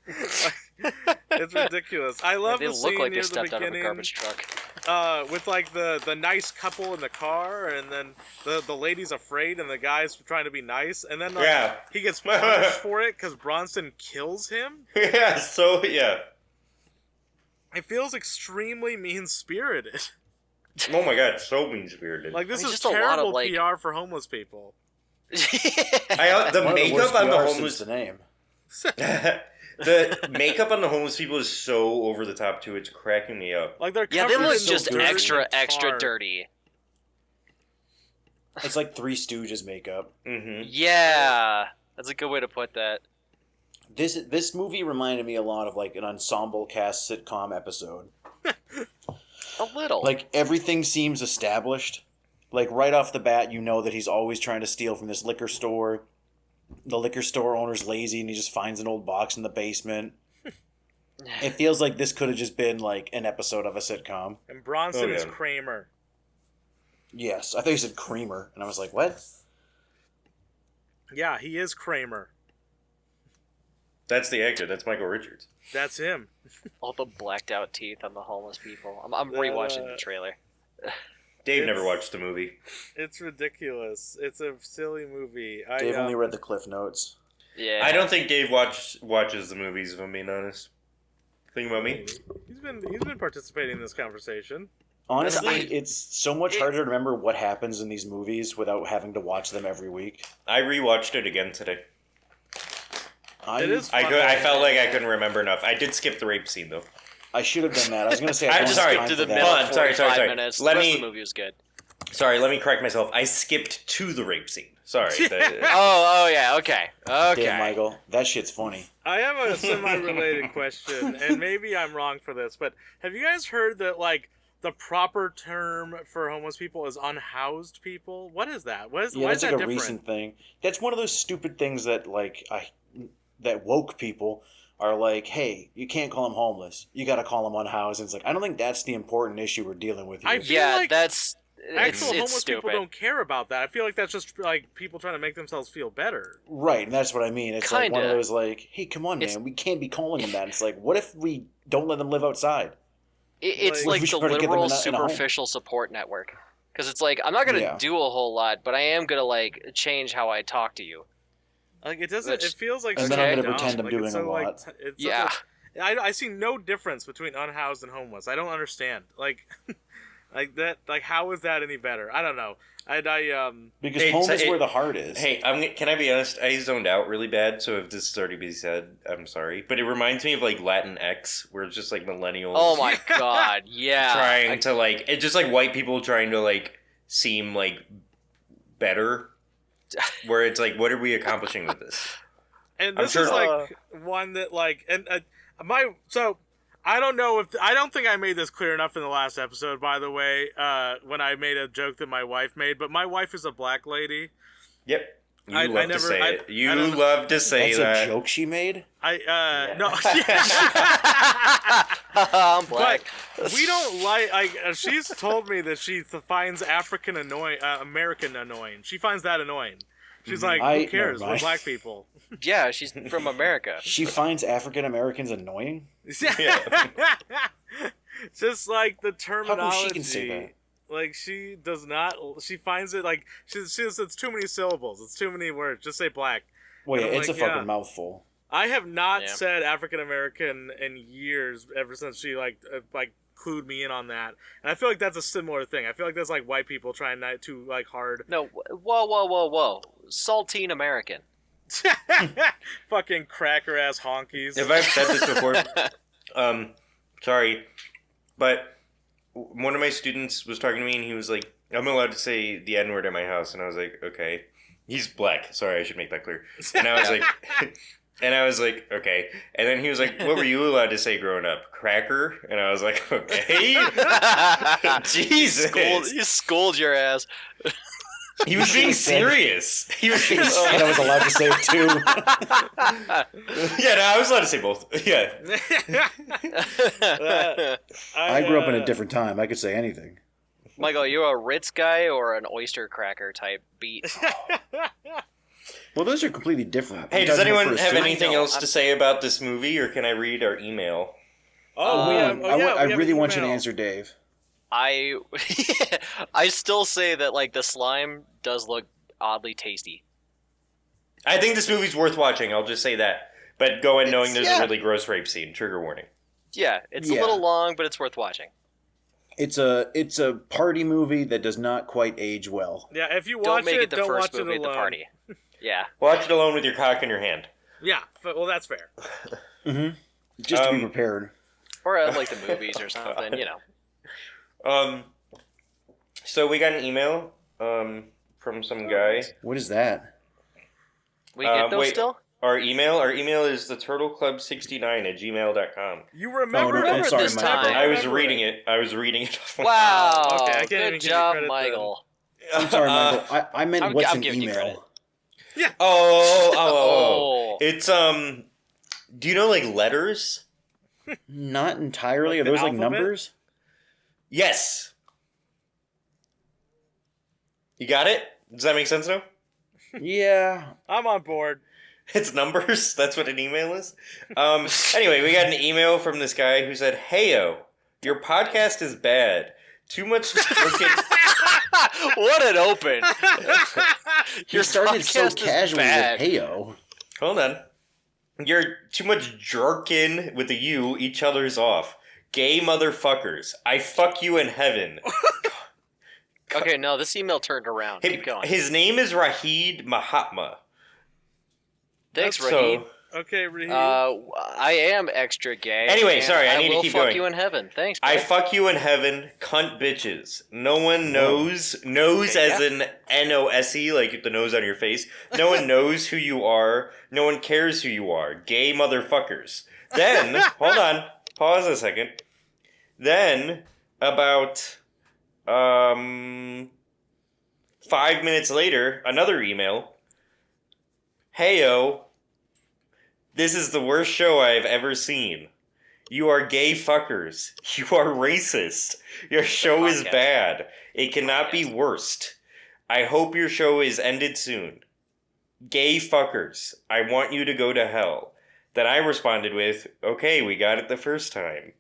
S1: It's ridiculous. I love the scene
S3: like
S1: near
S3: they
S1: the beginning.
S3: Out of a garbage truck.
S1: With like the nice couple in the car, and then the lady's afraid, and the guy's trying to be nice, and then he gets punished for it because Bronson kills him.
S2: Yeah, so yeah.
S1: It feels extremely mean-spirited.
S2: Oh my god, so mean-spirited.
S1: Like this is terrible PR for homeless people.
S2: The makeup on the homeless.
S4: The name.
S2: The makeup on the homeless people is so over the top too. It's cracking me up.
S1: Like they
S3: look just extra dirty.
S4: It's like Three Stooges makeup.
S3: Yeah, that's a good way to put that.
S4: This movie reminded me a lot of like an ensemble cast sitcom episode.
S3: A little.
S4: Like everything seems established. Like right off the bat, you know that he's always trying to steal from this liquor store. The liquor store owner's lazy and he just finds an old box in the basement. It feels like this could have just been like an episode of a sitcom.
S1: And Bronson is Kramer.
S4: Yes, I thought you said Creamer, and I was like, what?
S1: Yeah, he is Kramer.
S2: That's the actor. That's Michael Richards.
S1: That's him.
S3: All the blacked out teeth on the homeless people. I'm rewatching the trailer.
S2: Dave never watched the movie.
S1: It's ridiculous. It's a silly movie.
S4: Dave only read the Cliff Notes.
S3: Yeah.
S2: I don't think Dave watches the movies, if I'm being honest. Think about me.
S1: He's been participating in this conversation.
S4: Honestly, it's so much harder to remember what happens in these movies without having to watch them every week.
S2: I rewatched it again today.
S1: It is fun.
S2: I felt like I couldn't remember enough. I did skip the rape scene though.
S4: I should have done that. I was going to say
S2: I'm
S4: I
S2: just
S4: don't have
S2: sorry,
S4: time
S3: to the
S4: for that.
S3: middle.
S2: Hold on, sorry.
S3: 45 minutes.
S2: Let
S3: the rest
S2: me.
S3: of the movie was good.
S2: Sorry, let me correct myself. I skipped to the rape scene. Sorry.
S3: Oh yeah. Okay.
S4: Damn, Michael, that shit's funny.
S1: I have a semi-related question, and maybe I'm wrong for this, but have you guys heard that like the proper term for homeless people is unhoused people? What is that? Why
S4: That's
S1: is
S4: like
S1: that
S4: a
S1: different?
S4: recent thing. That's one of those stupid things that that woke people are like, hey, you can't call them homeless. You got to call them unhoused. And it's like, I don't think that's the important issue we're dealing with here.
S1: I feel like
S3: that's
S1: actual
S3: it's
S1: homeless
S3: stupid.
S1: people don't care about that. I feel like that's just like people trying to make themselves feel better.
S4: Right, and that's what I mean. It's like one of
S3: Kinda.
S4: those like, hey, come on, man, we can't be calling them that. It's like, what if we don't let them live outside?
S3: It's
S1: Like,
S3: like
S4: we
S3: the
S4: should try to get them
S3: liberal
S4: in a home.
S3: superficial support network. Because it's like I'm not gonna
S4: Yeah.
S3: do a whole lot, but I am gonna like change how I talk to you.
S1: Like it doesn't.
S3: Which-
S1: It feels like
S4: And
S1: so
S4: then I'm
S3: gonna
S1: dumb.
S4: pretend I'm
S1: Like,
S4: doing
S1: it's so,
S4: a
S1: like,
S4: lot.
S1: it's
S3: Yeah.
S1: I see no difference between unhoused and homeless. I don't understand. Like, like that. Like, how is that any better? I don't know.
S4: Because
S2: Hey,
S4: home
S2: so
S4: is
S2: it-
S4: where the heart is.
S2: Hey, can I be honest? I zoned out really bad, so if this has already been said, I'm sorry. But it reminds me of like Latin X, where it's just like millennials
S3: Oh my god, yeah.
S2: trying to like it's just like white people trying to like seem like better. Where it's like, what are we accomplishing with this?
S1: And
S2: I'm
S1: this
S2: sure-
S1: is like one that like I don't know if I don't think I made this clear enough in the last episode. By the way, when I made a joke that my wife made, but my wife is a black lady.
S2: Yep. You
S1: I
S2: love to
S1: never-
S2: say
S1: I-
S2: it. You
S1: I don't-
S2: love to say
S4: That's
S2: that.
S4: a joke she made?
S1: No.
S3: I'm black.
S1: But we don't like. She's told me that she finds African American annoying. She finds that annoying. She's like, who cares?
S4: never
S1: We're
S4: mind.
S1: black people.
S3: Yeah, she's from America.
S4: She finds African Americans annoying?
S1: Just like the
S4: How
S1: terminology.
S4: come she can say that?
S1: Like she does not. She finds it like she says it's too many syllables. It's too many words. Just say black.
S4: Wait,
S1: And I'm
S4: it's
S1: like,
S4: a fucking
S1: yeah.
S4: mouthful.
S1: I have not
S3: Yeah.
S1: said African American in years. Ever since she like clued me in on that, and I feel like that's a similar thing. I feel like that's like white people trying not too like hard.
S3: No, whoa. Saltine American.
S1: Fucking cracker ass honkies.
S2: If I've said this before, sorry, but one of my students was talking to me and he was like, I'm allowed to say the N-word at my house. And I was like, okay. He's black. Sorry, I should make that clear. And I was like, okay. And then he was like, what were you allowed to say growing up? Cracker? And I was like, okay. Jesus.
S3: You schooled your ass.
S2: He was being serious. He was being
S4: And I
S2: serious.
S4: was allowed to say it too.
S2: Yeah, no, I was allowed to say both. Yeah.
S4: I grew up in a different time. I could say anything.
S3: Michael, you a Ritz guy or an oyster cracker type beat?
S4: Well, those are completely different.
S2: Hey,
S4: I'm
S2: does
S4: talking about
S2: anyone
S4: for a
S2: have
S4: student.
S2: anything
S3: I know,
S2: else to say about this movie, or can I read our email?
S1: Oh,
S4: I really want you to
S1: email.
S4: answer Dave.
S3: I still say that like the slime does look oddly tasty.
S2: I think this movie's worth watching. I'll just say that. But go in knowing there's
S3: yeah.
S2: a really gross rape scene. Trigger warning.
S3: Yeah, it's
S4: Yeah.
S3: a little long, but it's worth watching.
S4: It's a party movie that does not quite age well.
S1: Yeah, if you
S3: Don't
S1: watch
S3: make
S1: it,
S3: it the
S1: don't
S3: first
S1: watch it
S3: movie at
S1: alone.
S3: the party. Yeah.
S2: Watch it alone with your cock in your hand.
S1: Yeah, well, that's fair.
S4: Just to be prepared.
S3: Or at like the movies or something, you know.
S2: So we got an email from some guy.
S4: What is that?
S3: We get those
S2: wait.
S3: still?
S2: Our email is theturtleclub69@gmail.com.
S1: You remember?
S4: Oh, no, I'm sorry,
S3: this
S4: Michael.
S3: time.
S2: I was reading it.
S3: Wow.
S1: Okay, I can't even
S3: Good
S1: give you
S3: job,
S1: credit then.
S3: Michael.
S4: I'm sorry, Michael. I meant
S3: I'm-
S4: what's
S3: I'm
S4: an
S3: giving you credit.
S4: email?
S2: Oh. It's do you know like letters?
S4: Not entirely.
S1: Like
S4: Are
S1: the
S4: those like
S1: alphabet?
S4: numbers?
S2: Yes. You got it? Does that make sense now?
S4: Yeah.
S1: I'm on board.
S2: It's numbers. That's what an email is. Anyway, we got an email from this guy who said, "Heyo, your podcast is bad. Too much freaking."
S3: What an open.
S4: You started so
S3: podcast is
S4: casually
S3: bad.
S4: with heyo.
S2: Hold on. You're too much jerking with the you each other's off. Gay motherfuckers. I fuck you in heaven.
S3: Okay, no, this email turned around. Keep going.
S2: His name is Rahid Mahatma.
S3: Thanks,
S2: So-
S3: Raheem.
S1: Okay, Raheem.
S3: I am extra gay.
S2: Anyway,
S3: and
S2: sorry, I need to
S3: will
S2: keep
S3: fuck
S2: going.
S3: you in heaven. Thanks,
S2: I
S3: bud.
S2: fuck you in heaven, cunt bitches. No one knows
S3: Okay,
S2: as in NOSE, like the nose on your face. No one knows who you are. No one cares who you are. Gay motherfuckers. Then, hold on, pause a second. Then, about 5 minutes later, another email. Heyo, this is the worst show I have ever seen. You are gay fuckers. You are racist. Your show is
S3: Podcast.
S2: bad. It cannot be worst. I hope your show is ended soon. Gay fuckers. I want you to go to hell. Then I responded with, okay, we got it the first time.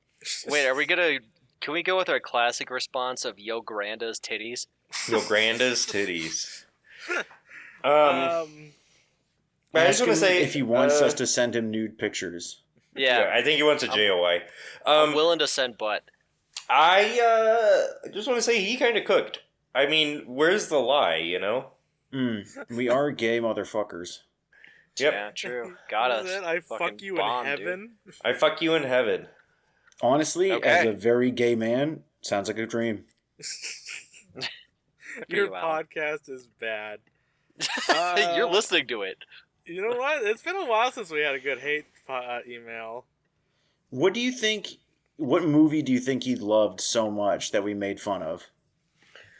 S3: Wait, are we gonna? Can we go with our classic response of Yo Granda's titties?
S2: Yo Granda's titties. I
S4: Ask
S2: just want to
S4: him
S2: say
S4: if he wants us to send him nude pictures.
S3: Yeah,
S2: I think he wants a JOI.
S3: I'm willing to send butt.
S2: I just want to say he kind of cooked. I mean, where's the lie, you know?
S4: We are gay motherfuckers.
S2: Yep.
S3: Yeah, true. Got
S1: What
S3: us.
S1: is it? I
S3: Fucking
S1: fuck you
S3: bomb,
S1: in
S3: dude.
S1: heaven.
S2: I fuck you in heaven.
S4: Honestly,
S3: Okay.
S4: as a very gay man, sounds like a dream.
S1: Your
S3: you out.
S1: podcast is bad.
S3: You're listening to it.
S1: You know what? It's been a while since we had a good hate email.
S4: What do you think? What movie do you think he loved so much that we made fun of?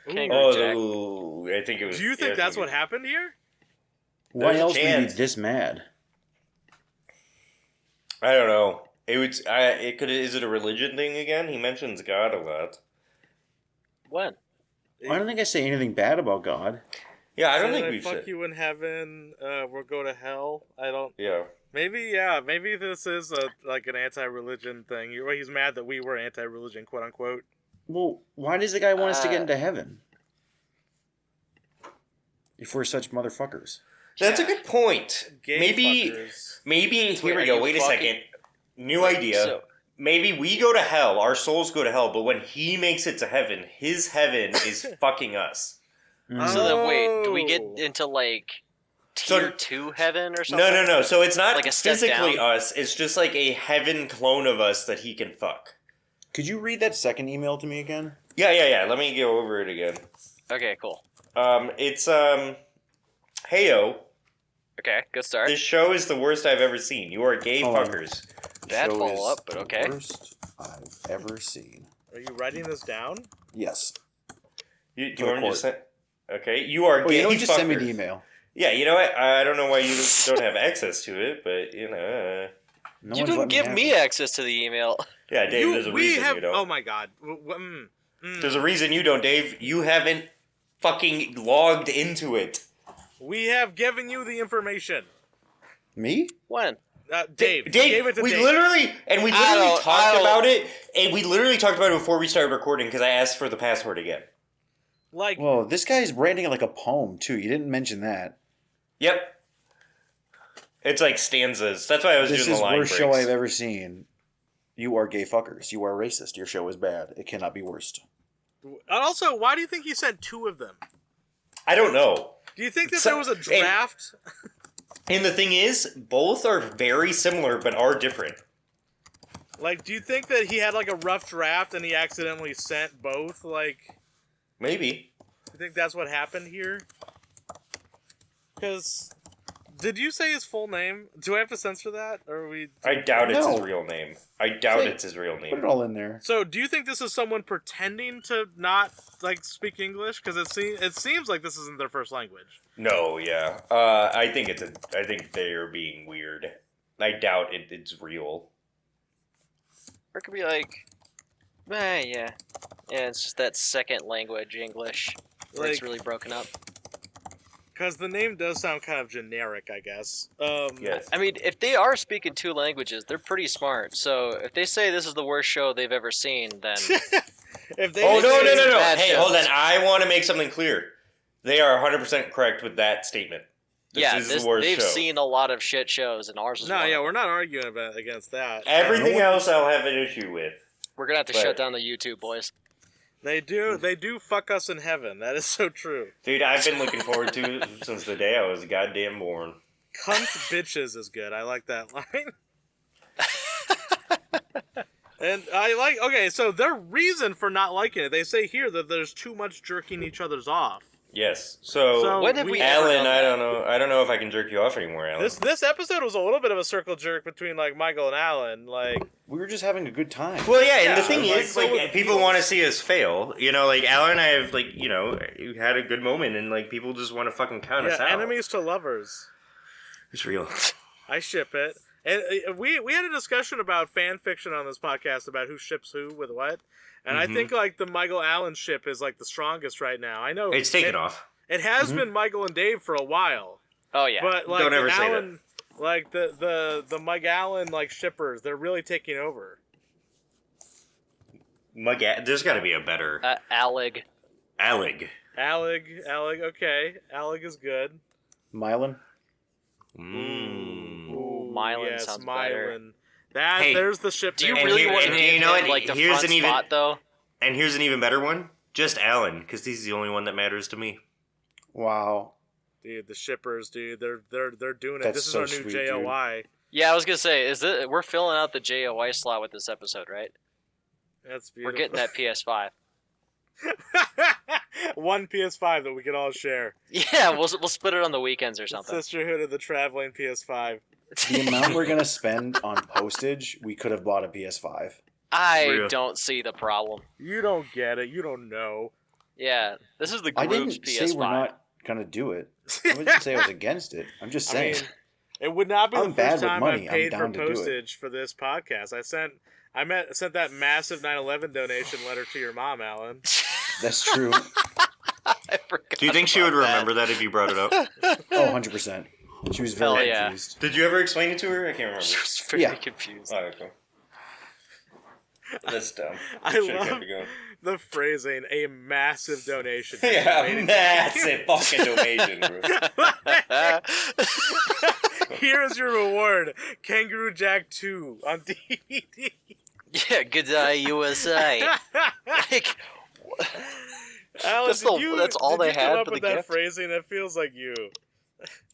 S3: Kangaroo Jack.
S2: Oh, I think it was.
S1: Do you think that's what happened here?
S4: Why
S2: There's a
S4: else would he be
S2: chance.
S4: this mad?
S2: I don't know. It would. It could. Is it a religion thing again? He mentions God a lot.
S3: When?
S4: I don't think I say anything bad about God.
S2: Yeah, I don't
S1: Said
S2: think we've
S1: fuck
S2: said.
S1: you in heaven. We'll go to hell. I don't.
S2: Yeah.
S1: Maybe Maybe this is like an anti-religion thing. He's mad that we were anti-religion, quote unquote.
S4: Well, why does the guy want us to get into heaven? If we're such motherfuckers.
S2: That's a good point.
S1: Gay
S2: Maybe.
S1: fuckers.
S2: Maybe.
S3: So
S2: Here we
S3: are
S2: go.
S3: you
S2: Wait a
S3: fucking-
S2: second. New idea.
S3: So,
S2: Maybe we go to hell. Our souls go to hell. But when he makes it to heaven, his heaven is fucking us.
S3: so then, wait, do we get
S1: Oh.
S3: into like
S2: So-
S3: tier 2 heaven or something?
S2: No. So it's not
S3: Like a step
S2: physically
S3: down?
S2: us. It's just like a heaven clone of us that he can fuck.
S4: Could you read that second email to me again?
S2: Yeah. Let me go over it again.
S3: Okay, cool.
S2: It's Heyo,
S3: Okay, good start.
S2: this show is the worst I've ever seen. You are gay
S4: Hold on.
S2: fuckers.
S3: Bad
S4: Show
S3: follow
S4: is
S3: up, but
S4: the
S3: okay.
S4: Worst I've ever seen.
S1: Are you writing this down?
S4: Yes.
S2: You
S4: For the
S2: want me to
S4: court.
S2: send? Okay, you are
S4: Oh,
S2: gay
S4: you know what? Just
S2: fuckers.
S4: send me the email.
S2: Yeah, you know what? I don't know why you don't have access to it, but you know.
S4: No
S3: You
S4: one's
S3: didn't
S4: let
S3: give
S4: have
S3: me
S4: it.
S3: access to the email.
S2: Yeah, Dave. There's a
S1: we
S2: reason
S1: have.
S2: you don't.
S1: Oh my god.
S2: There's a reason you don't, Dave. You haven't fucking logged into it.
S1: We have given you the information.
S4: Me?
S3: When?
S1: Dave. You
S2: Dave,
S1: gave it to
S2: we
S1: Dave.
S2: literally
S3: I
S2: talked
S3: don't-
S2: about it, and we literally talked about it before we started recording because I asked for the password again.
S1: Like,
S4: Whoa, this guy's branding it like a poem too. You didn't mention that.
S2: Yep. It's like stanzas. That's why I was
S4: This
S2: doing
S4: is
S2: the line
S4: worst
S2: breaks.
S4: show I've ever seen. You are gay fuckers. You are racist. Your show is bad. It cannot be worst.
S1: also, why do you think he sent two of them?
S2: I don't know.
S1: Do you think that
S2: So-
S1: there was a draft?
S2: And the thing is, both are very similar but are different.
S1: Like, do you think that he had like a rough draft and he accidentally sent both? Like,
S2: Maybe.
S1: you think that's what happened here? Because Did you say his full name? Do I have to censor that, or are we?
S2: I doubt it's his
S4: No.
S2: real name. I doubt
S4: Say-
S2: it's his real
S4: Put
S2: name.
S4: it all in there.
S1: So, do you think this is someone pretending to not like speak English? Because it seems like this isn't their first language.
S2: No, yeah. I think they are being weird. I doubt it's real.
S3: Or it could be like, yeah, it's just that second language English where it's
S1: Like-
S3: really broken up.
S1: Because the name does sound kind of generic, I guess.
S2: Yes.
S3: I mean, if they are speaking 2 languages, they're pretty smart. So if they say this is the worst show they've ever seen, then
S1: If they
S2: Oh, no.
S3: bad
S2: Hey,
S3: shows.
S2: hold on. I want to make something clear. They are 100% correct with that statement. This is the worst
S3: they've
S2: show.
S3: seen a lot of shit shows, and ours is
S1: No,
S3: one
S1: yeah,
S3: of
S1: we're
S3: them.
S1: not arguing against that.
S2: Everything else I'll have an issue with.
S3: We're gonna have to
S2: but-
S3: shut down the YouTube, boys.
S1: They do fuck us in heaven. That is so true.
S2: Dude, I've been looking forward to it since the day I was goddamn born.
S1: Cunt bitches is good. I like that line. And I like, okay, so their reason for not liking it, they say here that there's too much jerking each other's off.
S2: Yes. So,
S3: When have we ever
S2: Alan,
S3: done
S2: I
S3: that?
S2: don't know. I don't know if I can jerk you off anymore, Alan.
S1: This episode was a little bit of a circle jerk between like Michael and Alan. Like,
S4: We were just having a good time.
S2: Well, yeah, and
S1: Yeah,
S2: the thing
S1: like,
S2: is,
S1: so
S2: like,
S1: with
S2: people
S1: Beatles.
S2: want to see us fail. You know, like, Alan and I have, like, you know, had a good moment, and, like, people just want to fucking count us
S1: yeah,
S2: out.
S1: enemies to lovers.
S2: It's real.
S1: I ship it. And we had a discussion about fan fiction on this podcast about who ships who with what. And I think like the Michael Allen ship is like the strongest right now. I know
S2: It's taken off.
S1: It has been Michael and Dave for a while.
S3: Oh yeah,
S1: But like
S2: Don't ever
S1: the
S2: say that.
S1: Allen, like the Mike Allen like shippers, they're really taking over.
S2: There's got to be a better.
S3: Alleg.
S2: Alleg.
S1: Alleg, okay. Alleg is good.
S4: Mylan?
S3: Ooh, Mylan
S1: yes,
S3: sounds better.
S1: Mylan. That
S2: Hey,
S1: there's the ship.
S3: Do you
S1: name.
S3: really
S2: here-
S3: want to
S2: and
S3: give
S2: you know
S3: him
S2: what?
S3: like the
S2: Here's
S3: front
S2: an even-
S3: spot though?
S2: And here's an even better one. Just Alan, because he's the only one that matters to me.
S4: Wow.
S1: Dude, the shippers, dude, they're doing it.
S4: That's
S1: This is
S4: so
S1: our new
S4: sweet, dude.
S1: JOI.
S3: Yeah, I was gonna say, we're filling out the JOI slot with this episode, right?
S1: That's
S3: We're
S1: beautiful.
S3: getting that PS5.
S1: One PS5 that we can all share.
S3: Yeah, we'll split it on the weekends or something.
S1: Sisterhood of the Traveling PS5.
S4: The amount we're going to spend on postage, we could have bought a PS5.
S3: I
S2: Real.
S3: don't see the problem.
S1: You don't get it. You don't know.
S3: Yeah, this is the
S4: I
S3: group's
S4: didn't
S3: PS5.
S4: say we're not going to do it. I didn't say I was against it. I'm just
S1: I
S4: saying.
S1: mean, it would not be
S4: I'm
S1: the
S4: bad
S1: first
S4: with
S1: time
S4: money.
S1: I've paid
S4: I'm
S1: for
S4: down to do it.
S1: postage for this podcast. I sent that massive 9/11 donation letter to your mom, Alan.
S4: That's true.
S3: I forgot
S2: Do you think she would
S3: about that.
S2: remember that if you brought it up?
S4: Oh, 100%. She was
S3: Hell
S4: very
S3: yeah.
S4: confused.
S2: Did you ever explain it to her? I can't remember.
S3: She was very
S4: Yeah.
S3: confused.
S2: Oh, okay. That's dumb.
S1: I
S2: Should've
S1: love
S2: kept it going.
S1: the phrasing, a massive donation.
S2: Yeah, massive fucking donation, bro.
S1: Here is your reward, Kangaroo Jack 2 on DVD.
S3: Yeah, good eye, USA. Like,
S1: Alan,
S3: That's all
S1: did
S3: they
S1: you come
S3: had
S1: up
S3: for
S1: with
S3: the
S1: that
S3: gift?
S1: phrasing? That feels like you.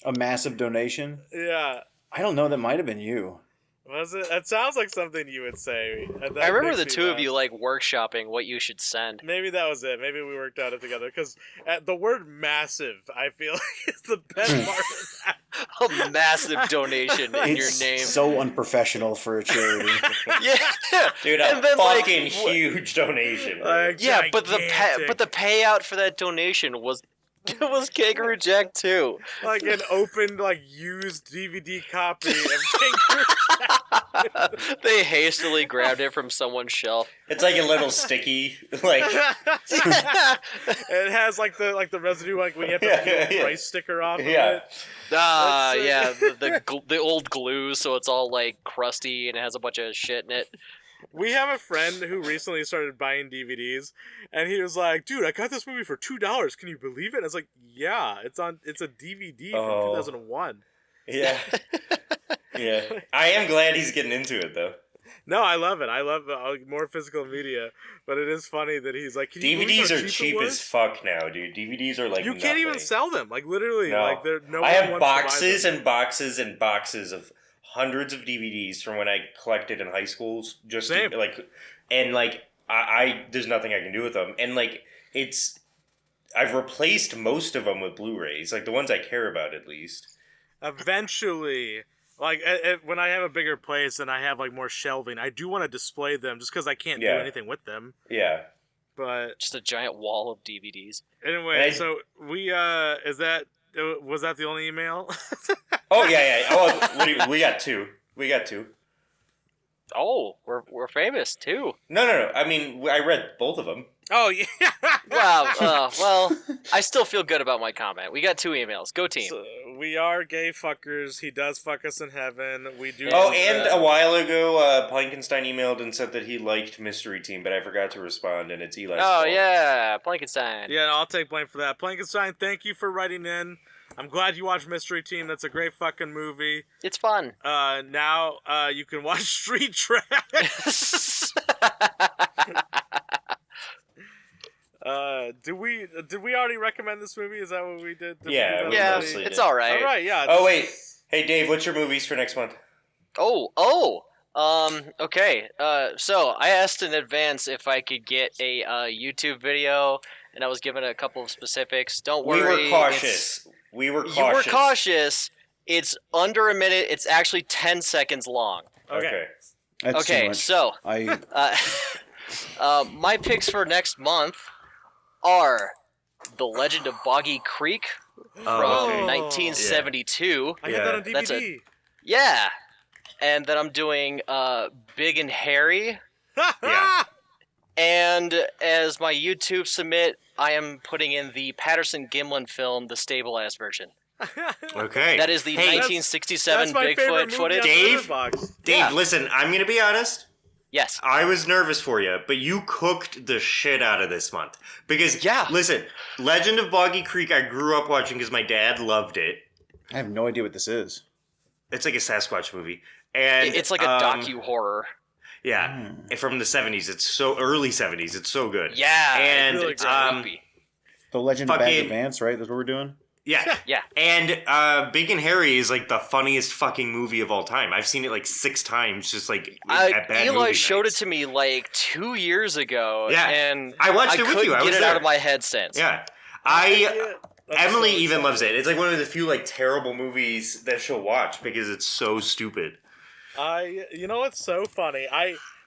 S4: A massive donation?
S1: Yeah.
S4: I don't know. That might have been you.
S1: Was it? It sounds like something you would say. That
S3: I remember
S1: makes
S3: the
S1: me
S3: two of
S1: laugh.
S3: you like workshopping what you should send.
S1: Maybe that was it. Maybe we worked out it together. Because the word massive, I feel like, is the best part of that.
S3: A massive donation in your
S4: It's
S3: name.
S4: so unprofessional for a charity.
S3: Yeah,
S2: Dude, a
S3: And then, like,
S2: fucking huge donation. bro.
S1: Like,
S3: yeah, but
S1: gigantic.
S3: the payout for that donation was Kangaroo Jack 2.
S1: Like an opened, like, used DVD copy of Kangaroo Jack.
S3: They hastily grabbed it from someone's shelf.
S2: It's like a little sticky, like
S1: It has like the residue, like when you have to peel the
S2: Yeah.
S1: price sticker off of
S2: yeah.
S1: it.
S3: Ah,
S1: That's,
S3: yeah, the old glue, so it's all like crusty and it has a bunch of shit in it.
S1: We have a friend who recently started buying DVDs, and he was like, "Dude, I got this movie for $2. Can you believe it?" I was like, "Yeah, it's a DVD from
S2: Oh.
S1: 2001."
S2: Yeah. Yeah. I am glad he's getting into it though.
S1: No, I love it. I love more physical media, but it is funny that he's like, "Can you believe
S2: DVDs
S1: how
S2: are cheap
S1: it
S2: as
S1: was?"
S2: fuck now, dude. DVDs are like
S1: You can't even
S2: nothing.
S1: sell them. Like literally,
S2: No.
S1: like they're no.
S2: I
S1: one
S2: have
S1: wants to buy
S2: boxes
S1: them.
S2: and boxes and boxes of hundreds of DVDs from when I collected in high school. Just
S1: Same.
S2: to, like, and like I there's nothing I can do with them. And like I've replaced most of them with Blu-rays, like the ones I care about at least.
S1: eventually, like when I have a bigger place and I have like more shelving, I do want to display them just because I can't do
S2: Yeah.
S1: anything with them.
S2: Yeah.
S1: But
S3: Just a giant wall of DVDs.
S1: anyway,
S2: And-
S1: so we was that the only email?
S2: Oh yeah. Oh, we got two. We got two.
S3: Oh, we're famous too.
S2: No. I mean, I read both of them.
S1: Oh yeah.
S3: Wow. Well, I still feel good about my comment. We got 2 emails. Go team.
S1: So, we are gay fuckers. He does fuck us in heaven. We do.
S2: Oh, and a while ago, Plankenstein emailed and said that he liked Mystery Team, but I forgot to respond, and it's Eli's
S3: Oh
S2: fault.
S3: yeah, Plankenstein.
S1: Yeah, I'll take blame for that. Plankenstein, thank you for writing in. I'm glad you watched Mystery Team. That's a great fucking movie.
S3: It's fun.
S1: Now you can watch Street Track. Did we already recommend this movie? Is that what we did? Did we
S2: Yeah,
S1: do that
S2: we
S3: yeah,
S1: already?
S2: mostly
S3: it's
S2: did.
S3: all right.
S1: All right, yeah.
S2: Oh, wait. Hey, Dave, what's your movies for next month?
S3: Okay. So I asked in advance if I could get a YouTube video, and I was given a couple of specifics. Don't worry.
S2: We were
S3: it's-
S2: cautious. We were cautious.
S3: You were cautious. It's under a minute. It's actually 10 seconds long.
S1: Okay.
S4: That's too
S3: Okay,
S4: much.
S3: so my picks for next month are The Legend of Boggy Creek from
S2: Oh, okay.
S3: 1972.
S1: I got that on
S3: That's
S1: DVD.
S3: Yeah. And then I'm doing Big and Hairy.
S2: Yeah.
S3: And as my YouTube submit, I am putting in the Patterson Gimlin film, the stabilized version.
S2: Okay.
S3: That is the
S2: Hey,
S3: 1967
S1: That's my favorite
S3: Bigfoot
S1: movie
S3: footage.
S1: on
S2: Dave?
S1: Letterboxd.
S2: Dave,
S3: Yeah.
S2: listen, I'm going to be honest.
S3: Yes.
S2: I was nervous for you, but you cooked the shit out of this month. Because,
S3: Yeah.
S2: listen, Legend of Boggy Creek, I grew up watching because my dad loved it.
S4: I have no idea what this is.
S2: It's like a Sasquatch movie. And
S3: It's like a docu-horror.
S2: Yeah, and from the 70s. It's so early 70s. It's so good.
S3: Yeah.
S2: And
S1: really
S3: it's
S1: great.
S3: creepy.
S4: The Legend of Bag
S2: Fucking-
S4: Advance, right? That's what we're doing?
S2: Yeah.
S3: Yeah.
S2: And Big and Hairy is like the funniest fucking movie of all time. I've seen it like 6 times just like at bad
S3: Eli
S2: movie
S3: showed
S2: nights.
S3: it to me like 2 years ago.
S2: Yeah.
S3: And
S2: I watched it with
S3: couldn't
S2: you. I
S3: get
S2: was
S3: it
S2: there.
S3: out of my head since.
S2: Yeah.
S1: That's
S2: Emily
S1: so
S2: even
S1: exciting.
S2: loves it. It's like one of the few like terrible movies that she'll watch because it's so stupid.
S1: You know what's so funny?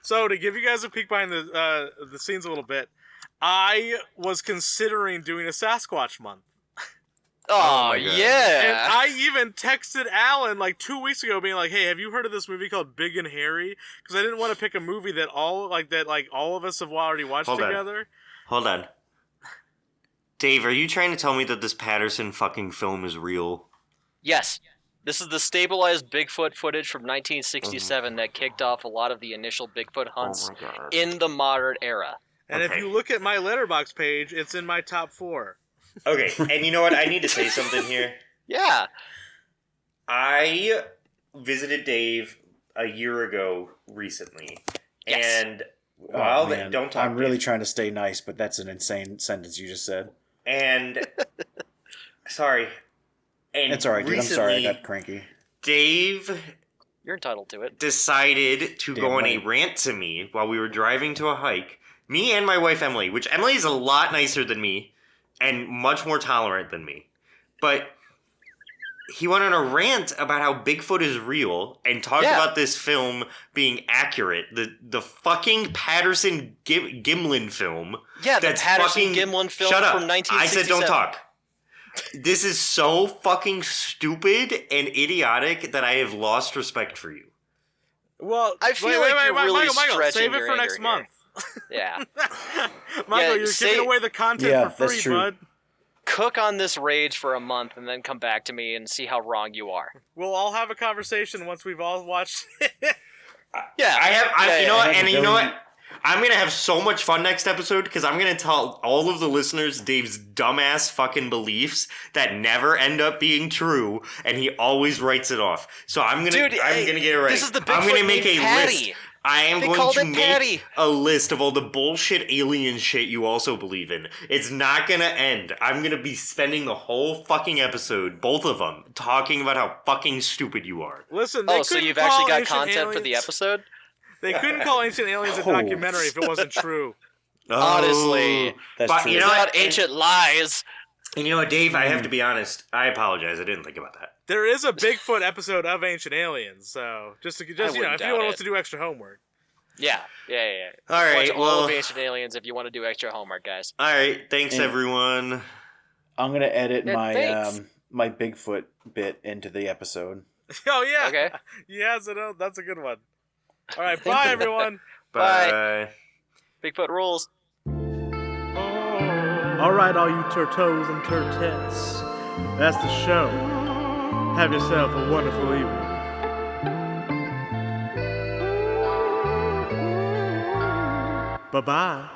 S1: So to give you guys a peek behind the scenes a little bit, I was considering doing a Sasquatch month.
S3: Oh,
S2: my God.
S3: yeah.
S1: And I even texted Alan like 2 weeks ago, being like, "Hey, have you heard of this movie called Big and Hairy?" Because I didn't want to pick a movie that all of us have already watched
S2: Hold on.
S1: together.
S2: Hold on. Dave, are you trying to tell me that this Patterson fucking film is real?
S3: Yes. This is the stabilized Bigfoot footage from 1967 that kicked off a lot of the initial Bigfoot hunts
S2: Oh my God.
S3: in the modern era.
S1: And if
S2: Okay.
S1: you look at my Letterboxd page, it's in my top 4.
S2: Okay, and you know what? I need to say something here.
S3: Yeah.
S2: I visited Dave a year ago recently,
S3: Yes.
S2: and while
S4: Oh, man.
S2: don't talk.
S4: I'm really
S2: Dave.
S4: trying to stay nice, but that's an insane sentence you just said.
S2: And sorry, and
S4: It's all right, dude. I'm sorry I
S2: recently,
S4: got cranky.
S2: Dave
S3: You're entitled to it.
S2: decided to
S4: Damn
S2: go on a
S4: right.
S2: rant to me while we were driving to a hike. Me and my wife Emily, which Emily is a lot nicer than me and much more tolerant than me, but he went on a rant about how Bigfoot is real and talked
S3: Yeah.
S2: about this film being accurate. The fucking Patterson Gimlin film.
S3: Yeah, the
S2: That's
S3: Patterson
S2: fucking-
S3: Gimlin film
S2: Shut up.
S3: from 1967.
S2: I said don't talk. This is so fucking stupid and idiotic that I have lost respect for you.
S1: Well,
S3: I feel like you're really
S1: Michael,
S3: stretching
S1: save it
S3: your
S1: for
S3: anger
S1: next
S3: here.
S1: month.
S3: Yeah.
S1: Michael, you're
S3: say-
S1: giving away the content
S4: Yeah,
S1: for free,
S4: that's true.
S1: bud.
S3: Cook on this rage for a month and then come back to me and see how wrong you are.
S1: We'll all have a conversation once we've all watched it.
S3: Yeah.
S2: You know what?
S4: yeah.
S2: And you know what? I'm gonna have so much fun next episode because I'm gonna tell all of the listeners Dave's dumbass fucking beliefs that never end up being true, and he always writes it off. So I'm gonna
S3: Dude,
S2: I'm gonna get it right.
S3: this is the
S2: I'm
S3: Bigfoot
S2: gonna make
S3: named
S2: a
S3: Patty.
S2: list. I am
S3: They
S2: going
S3: called
S2: to
S3: it
S2: make
S3: Patty.
S2: a list of all the bullshit alien shit you also believe in. It's not gonna end. I'm gonna be spending the whole fucking episode, both of them, talking about how fucking stupid you are.
S1: Listen, they
S3: Oh, so
S1: couldn't
S3: you've
S1: call
S3: actually got
S1: Ancient
S3: content for the
S1: Aliens-
S3: episode?
S1: They couldn't call Ancient Aliens a
S4: Oh.
S1: documentary if it wasn't true.
S3: Honestly.
S4: That's
S2: But
S4: true.
S2: you
S3: It's
S2: know
S3: not
S2: what?
S3: ancient lies.
S2: And you know what, Dave? I have to be honest. I apologize. I didn't think about that.
S1: There is a Bigfoot episode of Ancient Aliens, so just if
S3: wouldn't
S1: you want
S3: doubt
S1: to do extra homework.
S3: Yeah.
S2: All right,
S3: Watch all of Ancient Aliens if you want to do extra homework, guys.
S2: All right. Thanks,
S4: And-
S2: everyone.
S4: I'm gonna edit
S3: Yeah,
S4: my
S3: thanks.
S4: my Bigfoot bit into the episode.
S1: Oh yeah.
S3: Okay.
S1: Yeah, so that's a good one. All right, bye everyone.
S3: Bye. Bigfoot rules.
S1: All right, all you turtos and turtettes, that's the show. Have yourself a wonderful evening. Bye-bye.